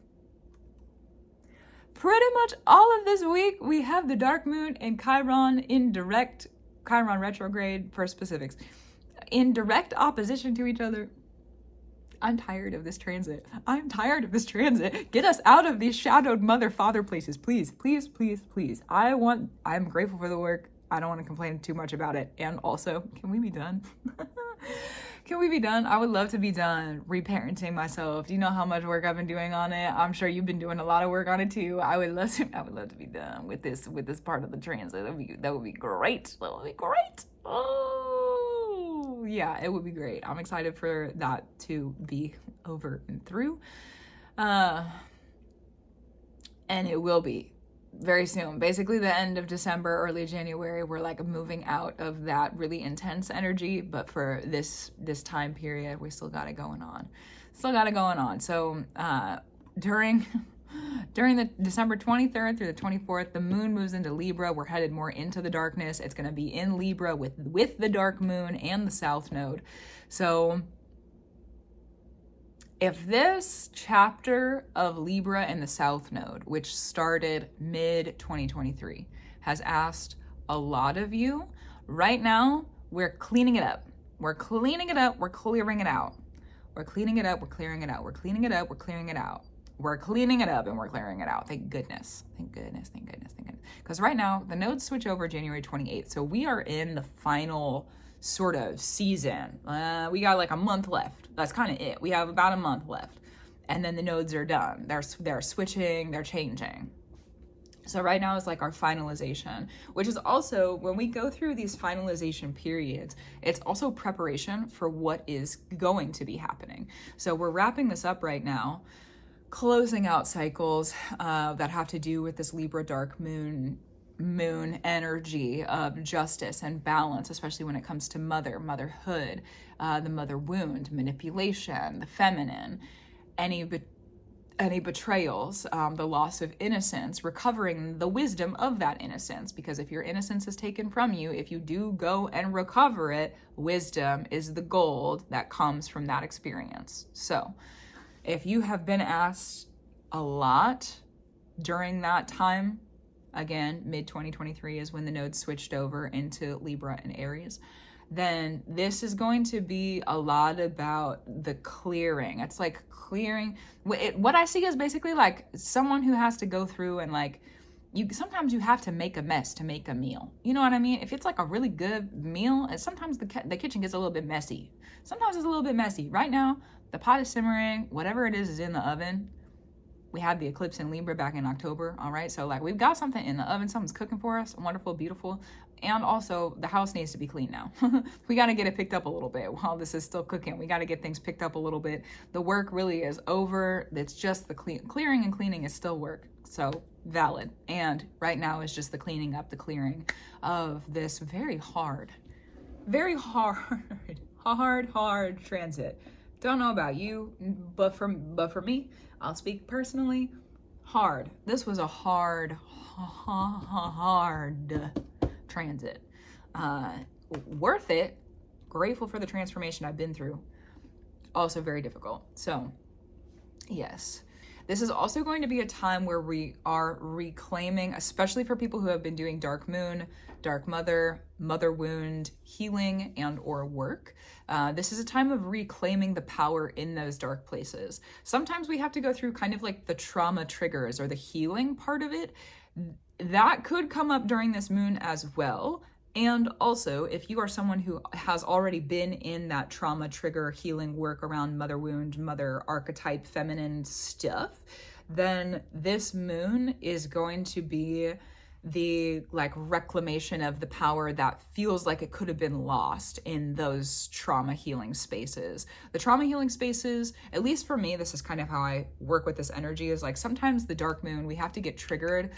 Pretty much all of this week, we have the dark moon and Chiron in direct, Chiron retrograde for specifics, in direct opposition to each other. I'm tired of this transit. I'm tired of this transit. Get us out of these shadowed mother father places. Please, please, please, please. I'm grateful for the work. I don't want to complain too much about it. And also, can we be done? Can we be done? I would love to be done reparenting myself. Do you know how much work I've been doing on it? I'm sure you've been doing a lot of work on it too. I would love to be done with this part of the transit. That would be great. That would be great. Oh yeah, it would be great. I'm excited for that to be over and through. And it will be very soon. Basically the end of December, early January, we're like moving out of that really intense energy, but for this time period, we still got it going on. So during the December 23rd through the 24th, the moon moves into Libra. We're headed more into the darkness. It's going to be in Libra with the dark moon and the south node. So if this chapter of Libra and the South Node, which started mid-2023, has asked a lot of you, right now, we're cleaning it up. We're cleaning it up, we're clearing it out. We're cleaning it up, we're clearing it out. We're cleaning it up, we're clearing it out. We're cleaning it up and we're clearing it out. Thank goodness. Thank goodness, thank goodness, thank goodness. Because right now, the nodes switch over January 28th, so we are in the final sort of season. We got like a month left. That's kind of it. We have about a month left. And then the nodes are done. They're switching, they're changing. So right now is like our finalization, which is also, when we go through these finalization periods, it's also preparation for what is going to be happening. So we're wrapping this up right now, closing out cycles that have to do with this Libra dark moon energy of justice and balance, especially when it comes to motherhood, the mother wound, manipulation, the feminine, any betrayals, the loss of innocence, recovering the wisdom of that innocence. Because if your innocence is taken from you, if you do go and recover it, wisdom is the gold that comes from that experience. So if you have been asked a lot during that time, again, mid-2023 is when the nodes switched over into Libra and Aries, then this is going to be a lot about the clearing. It's like clearing. What I see is basically like someone who has to go through and like, sometimes you have to make a mess to make a meal. You know what I mean? If it's like a really good meal, and sometimes the kitchen gets a little bit messy. Sometimes it's a little bit messy. Right now, the pot is simmering. Whatever it is in the oven. We had the eclipse in Libra back in October, all right? So like we've got something in the oven, something's cooking for us, wonderful, beautiful. And also the house needs to be clean now. We gotta get it picked up a little bit while this is still cooking. We gotta get things picked up a little bit. The work really is over. It's just the clearing and cleaning is still work. So valid. And right now is just the cleaning up, the clearing of this very hard transit. Don't know about you, but for me, I'll speak personally, hard. This was a hard transit. Worth it. Grateful for the transformation I've been through. Also very difficult. So, yes. This is also going to be a time where we are reclaiming, especially for people who have been doing dark moon, dark mother wound healing and or work. This is a time of reclaiming the power in those dark places. Sometimes we have to go through kind of like the trauma triggers or the healing part of it. That could come up during this moon as well. And also, if you are someone who has already been in that trauma trigger healing work around mother wound, mother archetype, feminine stuff, then this moon is going to be the like reclamation of the power that feels like it could have been lost in those trauma healing spaces. The trauma healing spaces, at least for me, this is kind of how I work with this energy, is like sometimes the dark moon, we have to get triggered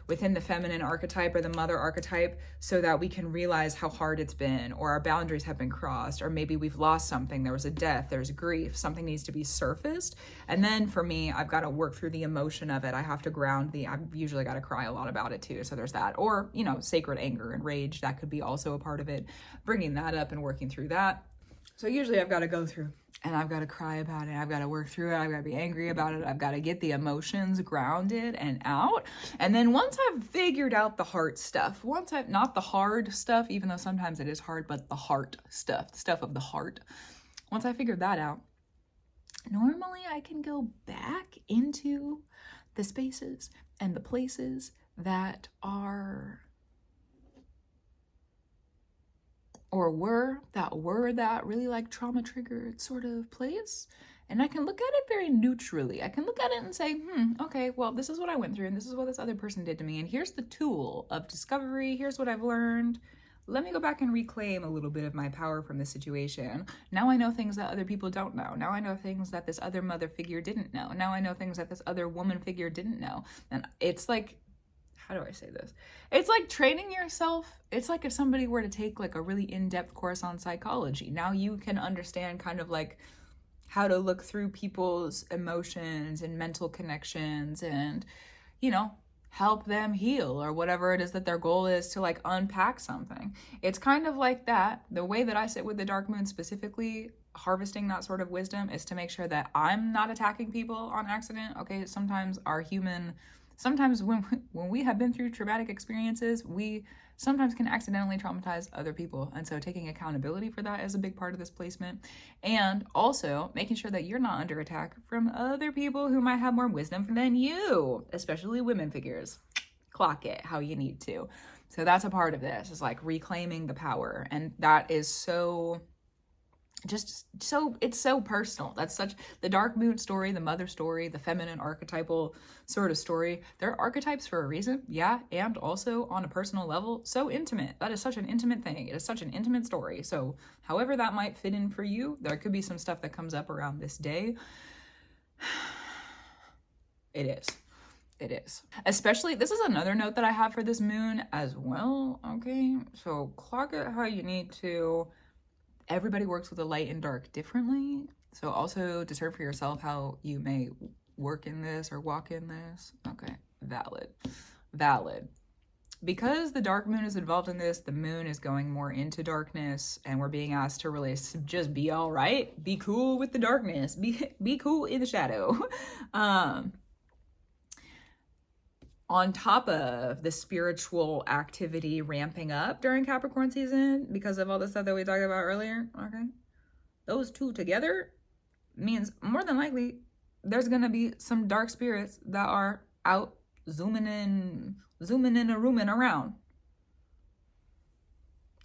within the feminine archetype or the mother archetype so that we can realize how hard it's been, or our boundaries have been crossed, or maybe we've lost something, there was a death, there's grief, something needs to be surfaced. And then for me, I've got to work through the emotion of it. I have to ground I've usually got to cry a lot about it too. So there's that, or, you know, sacred anger and rage, that could be also a part of it, bringing that up and working through that. So usually I've got to go through and I've got to cry about it. I've got to work through it. I've got to be angry about it. I've got to get the emotions grounded and out. And then once I've figured out the heart stuff, not the hard stuff, even though sometimes it is hard, but the heart stuff, the stuff of the heart. Once I figured that out, normally I can go back into the spaces and the places that are or were that really like trauma triggered sort of place. And I can look at it very neutrally. I can look at it and say, okay, well, this is what I went through and this is what this other person did to me. And here's the tool of discovery. Here's what I've learned. Let me go back and reclaim a little bit of my power from this situation. Now I know things that other people don't know. Now I know things that this other mother figure didn't know. Now I know things that this other woman figure didn't know. And it's like, how do I say this? It's like training yourself. It's like if somebody were to take like a really in-depth course on psychology. Now you can understand kind of like how to look through people's emotions and mental connections and, you know, help them heal or whatever it is that their goal is to like unpack something. It's kind of like that. The way that I sit with the dark moon specifically, harvesting that sort of wisdom is to make sure that I'm not attacking people on accident. Okay, sometimes when we have been through traumatic experiences, we sometimes can accidentally traumatize other people. And so taking accountability for that is a big part of this placement. And also making sure that you're not under attack from other people who might have more wisdom than you, especially women figures. Clock it how you need to. So that's a part of this, is like reclaiming the power. And that is it's so personal. That's such the dark moon story, the mother story, the feminine archetypal sort of story. They're archetypes for a reason, yeah, and also on a personal level, so intimate. That is such an intimate thing. It is such an intimate story. So however that might fit in for you, there could be some stuff that comes up around this day. It is. Especially, this is another note that I have for this moon as well, okay? So clock it how you need to. Everybody works with the light and dark differently. So also discern for yourself how you may work in this or walk in this. Okay, valid. Because the dark moon is involved in this, the moon is going more into darkness and we're being asked to really just be all right. Be cool with the darkness. Be cool in the shadow. On top of the spiritual activity ramping up during Capricorn season because of all the stuff that we talked about earlier, okay? Those two together means more than likely there's gonna be some dark spirits that are out zooming in and rooming around.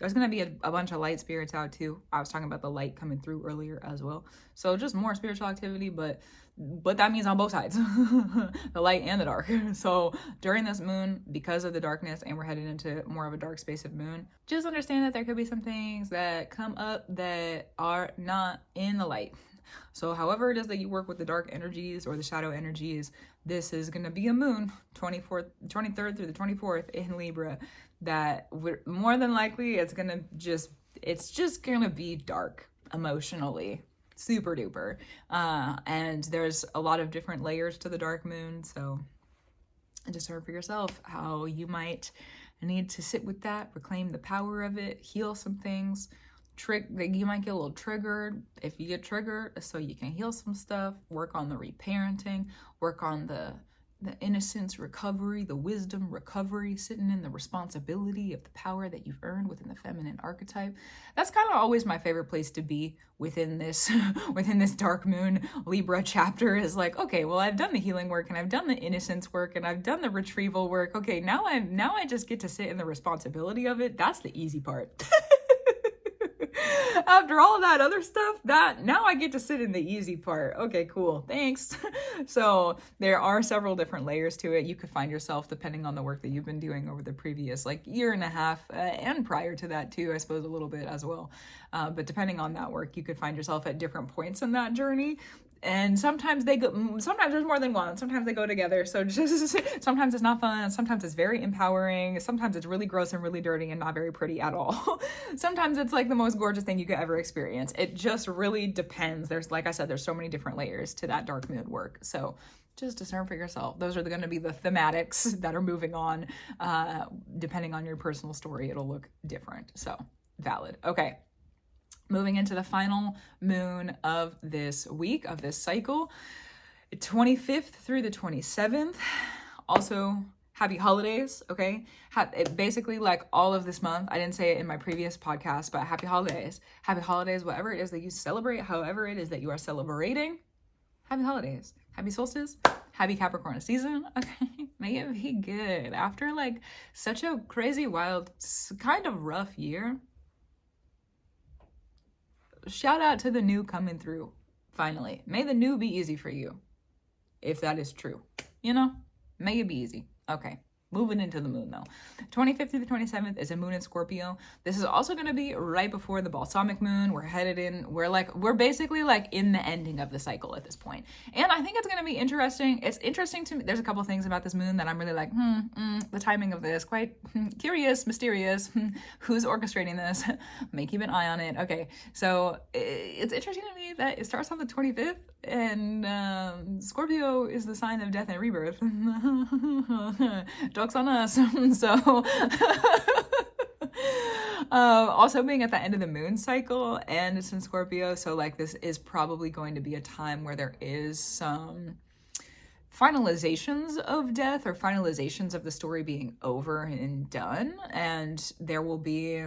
There's gonna be a bunch of light spirits out too. I was talking about the light coming through earlier as well. So just more spiritual activity, but that means on both sides, the light and the dark. So during this moon, because of the darkness, and we're headed into more of a dark space of moon, just understand that there could be some things that come up that are not in the light. So however it is that you work with the dark energies or the shadow energies, this is going to be a moon, 23rd through the 24th in Libra, that more than likely it's just going to be dark emotionally. Super duper. And there's a lot of different layers to the dark moon. So discern for yourself how you might need to sit with that, reclaim the power of it, heal some things. You might get a little triggered. If you get triggered, so you can heal some stuff, work on the reparenting, work on the innocence recovery, the wisdom recovery, sitting in the responsibility of the power that you've earned within the feminine archetype. That's kind of always my favorite place to be within this dark moon Libra chapter, is like, okay, well, I've done the healing work and I've done the innocence work and I've done the retrieval work. Okay, now I just get to sit in the responsibility of it. That's the easy part. After all of that other stuff, now I get to sit in the easy part. Okay, cool. Thanks. So there are several different layers to it. You could find yourself, depending on the work that you've been doing over the previous year and a half, and prior to that too, I suppose a little bit as well. But depending on that work, you could find yourself at different points in that journey. And sometimes there's more than one. Sometimes they go together. So just sometimes it's not fun. Sometimes it's very empowering. Sometimes it's really gross and really dirty and not very pretty at all. Sometimes it's like the most gorgeous thing you could ever experience. It just really depends. Like I said, there's so many different layers to that dark moon work. So just discern for yourself. Those are going to be the thematics that are moving on. Depending on your personal story, it'll look different. So valid. Okay. Moving into the final moon of this week, of this cycle, 25th through the 27th. Also, happy holidays, okay? Basically, like all of this month, I didn't say it in my previous podcast, but happy holidays. Happy holidays, whatever it is that you celebrate, however it is that you are celebrating. happy holidays, happy solstice, happy Capricorn season. Okay, may it be good. After like such a crazy, wild, kind of rough year, shout out to the new coming through. Finally, may the new be easy for you, if that is true. You know, may it be easy. Okay. Moving into the moon though. 25th through the 27th is a moon in Scorpio. This is also going to be right before the balsamic moon. We're headed in, we're basically like in the ending of the cycle at this point. And I think it's going to be interesting. It's interesting to me. There's a couple things about this moon that I'm really like, the timing of this, quite curious, mysterious. Who's orchestrating this? May keep an eye on it. Okay. So it's interesting to me that it starts on the 25th and Scorpio is the sign of death and rebirth. Joke's on us. So also being at the end of the moon cycle, and it's in Scorpio, so like this is probably going to be a time where there is some finalizations of death or finalizations of the story being over and done, and there will be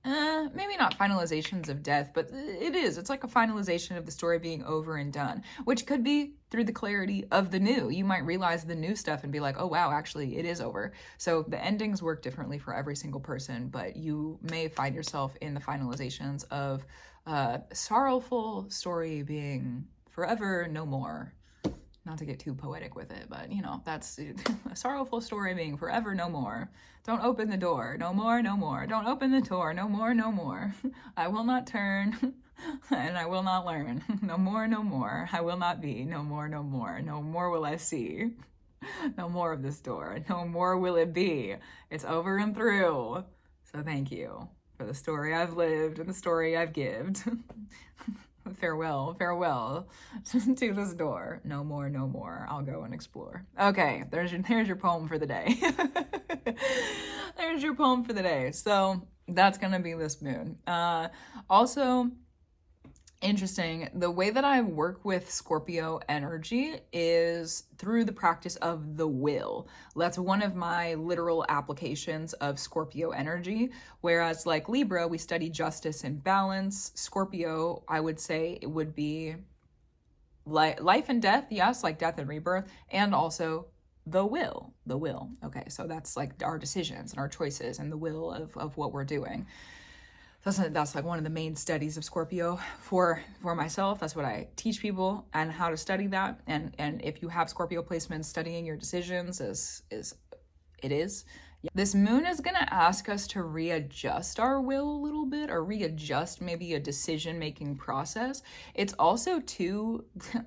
maybe not finalizations of death, but it's like a finalization of the story being over and done, which could be through the clarity of the new. You might realize the new stuff and be like, oh wow, actually it is over. So the endings work differently for every single person, but you may find yourself in the finalizations of sorrowful story being forever no more. Not to get too poetic with it, but you know, that's a sorrowful story being forever no more. Don't open the door, no more, no more. Don't open the door, no more, no more. I will not turn, and I will not learn. No more, no more. I will not be, no more, no more. No more will I see. No more of this door. No more will it be. It's over and through. So thank you for the story I've lived and the story I've gived. Farewell, farewell to this door. No more, no more. I'll go and explore. Okay, there's your poem for the day. There's your poem for the day. So that's gonna be this moon. Also, interesting, the way that I work with Scorpio energy is through the practice of the will. That's one of my literal applications of Scorpio energy. Whereas like Libra, we study justice and balance. Scorpio, I would say it would be life and death, yes, like death and rebirth, and also the will. Okay, so that's like our decisions and our choices and the will of what we're doing. That's like one of the main studies of Scorpio for myself. That's what I teach people and how to study that. And if you have Scorpio placements, studying your decisions is. This moon is going to ask us to readjust our will a little bit, or readjust maybe a decision-making process. It's also too,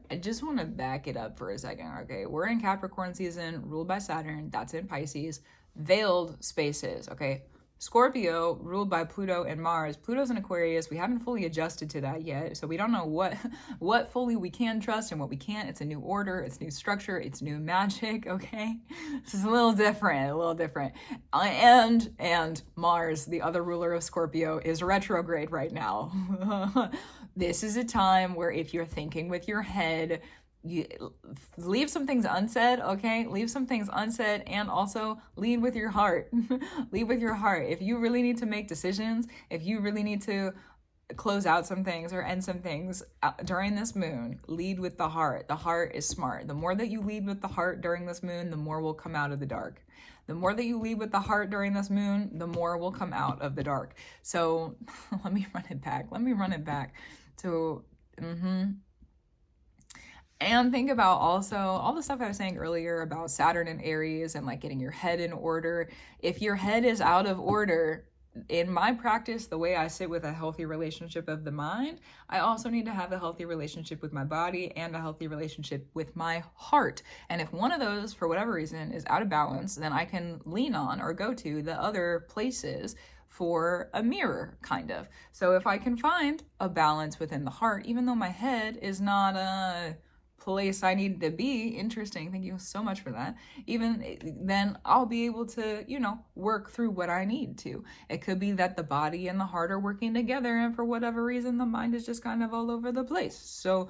I just want to back it up for a second, okay? We're in Capricorn season, ruled by Saturn. That's in Pisces. Veiled spaces, okay? Scorpio, ruled by Pluto and Mars. Pluto's in Aquarius. We haven't fully adjusted to that yet, so we don't know what fully we can trust and what we can't. It's a new order, it's new structure, it's new magic, okay? This is a little different. And Mars, the other ruler of Scorpio, is retrograde right now. This is a time where if you're thinking with your head, you leave some things unsaid, okay? Leave some things unsaid, and also lead with your heart. Lead with your heart. If you really need to make decisions, if you really need to close out some things or end some things during this moon, lead with the heart. The heart is smart. The more that you lead with the heart during this moon, the more will come out of the dark. The more that you lead with the heart during this moon, the more will come out of the dark. So let me run it back to, And think about also all the stuff I was saying earlier about Saturn and Aries and like getting your head in order. If your head is out of order, in my practice, the way I sit with a healthy relationship of the mind, I also need to have a healthy relationship with my body and a healthy relationship with my heart. And if one of those, for whatever reason, is out of balance, then I can lean on or go to the other places for a mirror, kind of. So if I can find a balance within the heart, even though my head is not a place I need to be, interesting, thank you so much for that, even then I'll be able to, work through what I need to. It could be that the body and the heart are working together, and for whatever reason the mind is just kind of all over the place. So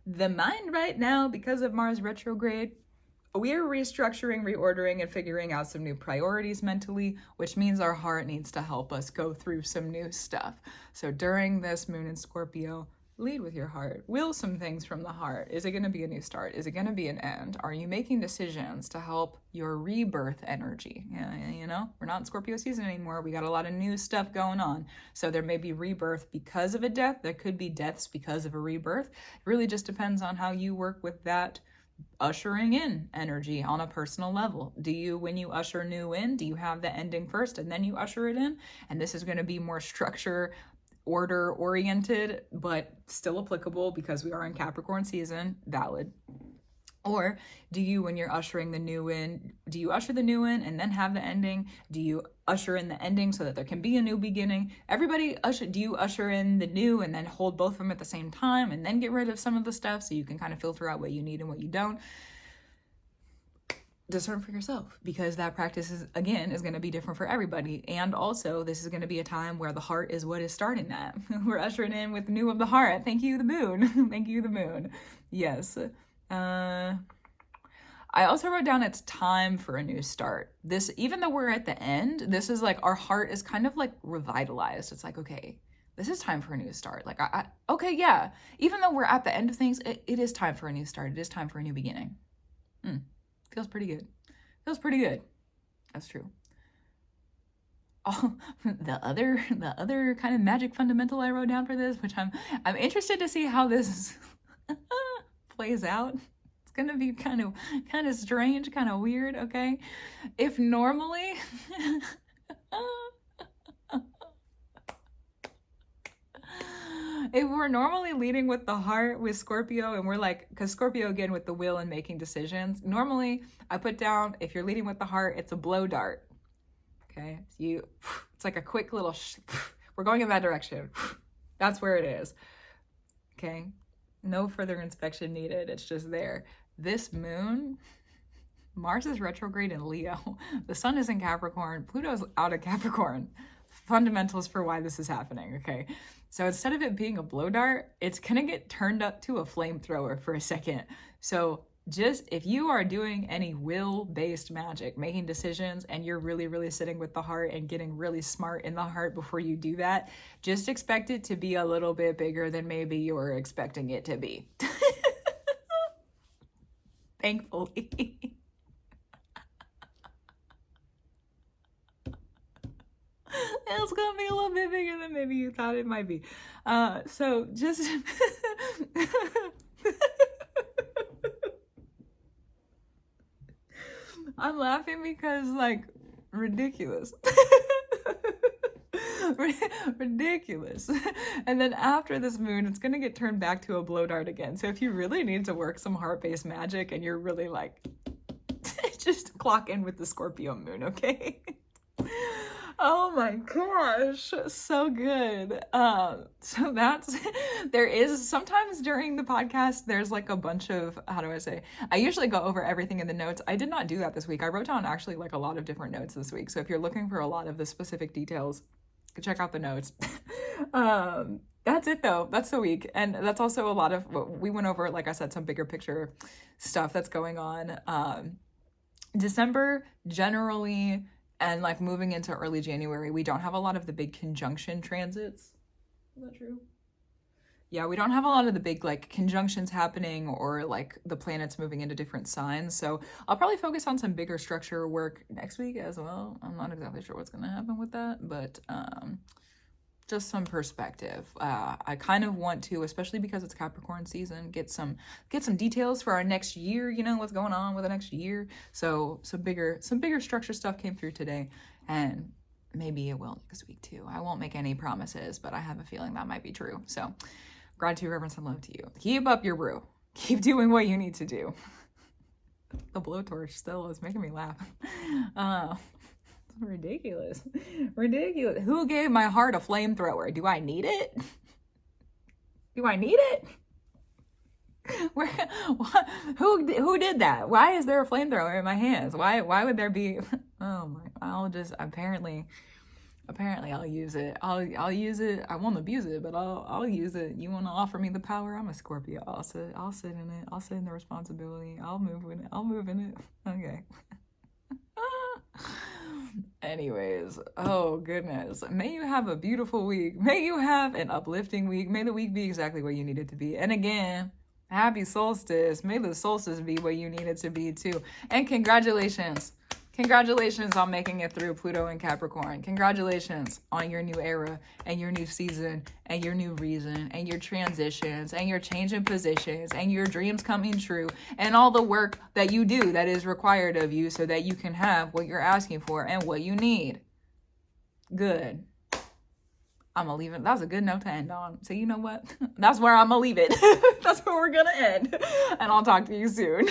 the mind right now, because of Mars retrograde, we're restructuring, reordering, and figuring out some new priorities mentally, which means our heart needs to help us go through some new stuff. So during this moon in Scorpio, Lead with your heart. Will some things from the heart. Is it going to be a new start? Is it going to be an end? Are you making decisions to help your rebirth energy? You know, we're not in Scorpio season anymore. We got a lot of new stuff going on. So there may be rebirth because of a death. There could be deaths because of a rebirth. It really just depends on how you work with that ushering in energy on a personal level. Do you, when you usher new in, do you have the ending first and then you usher it in? And this is going to be more structure, order oriented, but still applicable because we are in Capricorn season, valid. Or do you, when you're ushering the new in, do you usher the new in and then have the ending? Do you usher in the ending so that there can be a new beginning? Everybody do you usher in the new and then hold both of them at the same time and then get rid of some of the stuff so you can kind of filter out what you need and what you don't? Discern for yourself, because that practice is going to be different for everybody. And also this is going to be a time where the heart is what is starting that. We're ushering in with new of the heart. Thank you, the moon. Thank you, the moon. Yes. I also wrote down it's time for a new start. This, even though we're at the end, this is like our heart is kind of like revitalized. It's like, okay, this is time for a new start. Like, okay, yeah. Even though we're at the end of things, it is time for a new start. It is time for a new beginning. Feels pretty good. Feels pretty good. That's true. Oh, the other kind of magic fundamental I wrote down for this, which I'm interested to see how this plays out. It's gonna be kind of strange, kind of weird. Okay, if normally. If we're normally leading with the heart with Scorpio, and we're like, because Scorpio, again, with the will and making decisions, normally I put down, if you're leading with the heart, it's a blow dart. Okay, so it's like a quick little, we're going in that direction. That's where it is. Okay, no further inspection needed. It's just there. This moon, Mars is retrograde in Leo. The sun is in Capricorn. Pluto's out of Capricorn. Fundamentals for why this is happening, okay? So instead of it being a blow dart, it's gonna get turned up to a flamethrower for a second. So just, if you are doing any will-based magic, making decisions, and you're really, really sitting with the heart and getting really smart in the heart before you do that, just expect it to be a little bit bigger than maybe you're expecting it to be. Thankfully. It's gonna be a little bit bigger than maybe you thought it might be. So just I'm laughing because, like, ridiculous. Ridiculous. And then after this moon, it's gonna get turned back to a blow dart again. So if you really need to work some heart-based magic and you're really like, just clock in with the Scorpio moon, okay? Oh my gosh, so good. So that's, there is, sometimes during the podcast, there's like a bunch of, how do I say, I usually go over everything in the notes. I did not do that this week. I wrote down actually like a lot of different notes this week. So if you're looking for a lot of the specific details, check out the notes. That's it though. That's the week. And that's also a lot of what we went over, like I said, some bigger picture stuff that's going on. December generally, and like moving into early January, we don't have a lot of the big conjunction transits. Is that true? Yeah, we don't have a lot of the big like conjunctions happening or like the planets moving into different signs. So I'll probably focus on some bigger structure work next week as well. I'm not exactly sure what's going to happen with that, but just some perspective. I kind of want to, especially because it's Capricorn season, get some details for our next year, you know, what's going on with the next year. So some bigger structure stuff came through today, and maybe it will next week too. I won't make any promises, but I have a feeling that might be true. So gratitude, reverence, and love to you. Keep up your brew. Keep doing what you need to do. The blowtorch still is making me laugh. Ridiculous. Who gave my heart a flamethrower? Do I need it? Who did that? Why is there a flamethrower in my hands? Why would there be? Oh my! Apparently I'll use it. I'll use it. I won't abuse it, but I'll use it. You want to offer me the power? I'm a Scorpio. I'll sit in it. I'll sit in the responsibility. I'll move in it. Okay. Anyways, oh goodness. May you have a beautiful week. May you have an uplifting week. May the week be exactly what you need it to be. And again, happy solstice. May the solstice be what you need it to be too. And congratulations. Congratulations on making it through Pluto and Capricorn. Congratulations on your new era and your new season and your new reason and your transitions and your change in positions and your dreams coming true and all the work that you do that is required of you so that you can have what you're asking for and what you need. Good. I'm going to leave it. That was a good note to end on. So you know what? That's where I'm going to leave it. That's where we're going to end. And I'll talk to you soon.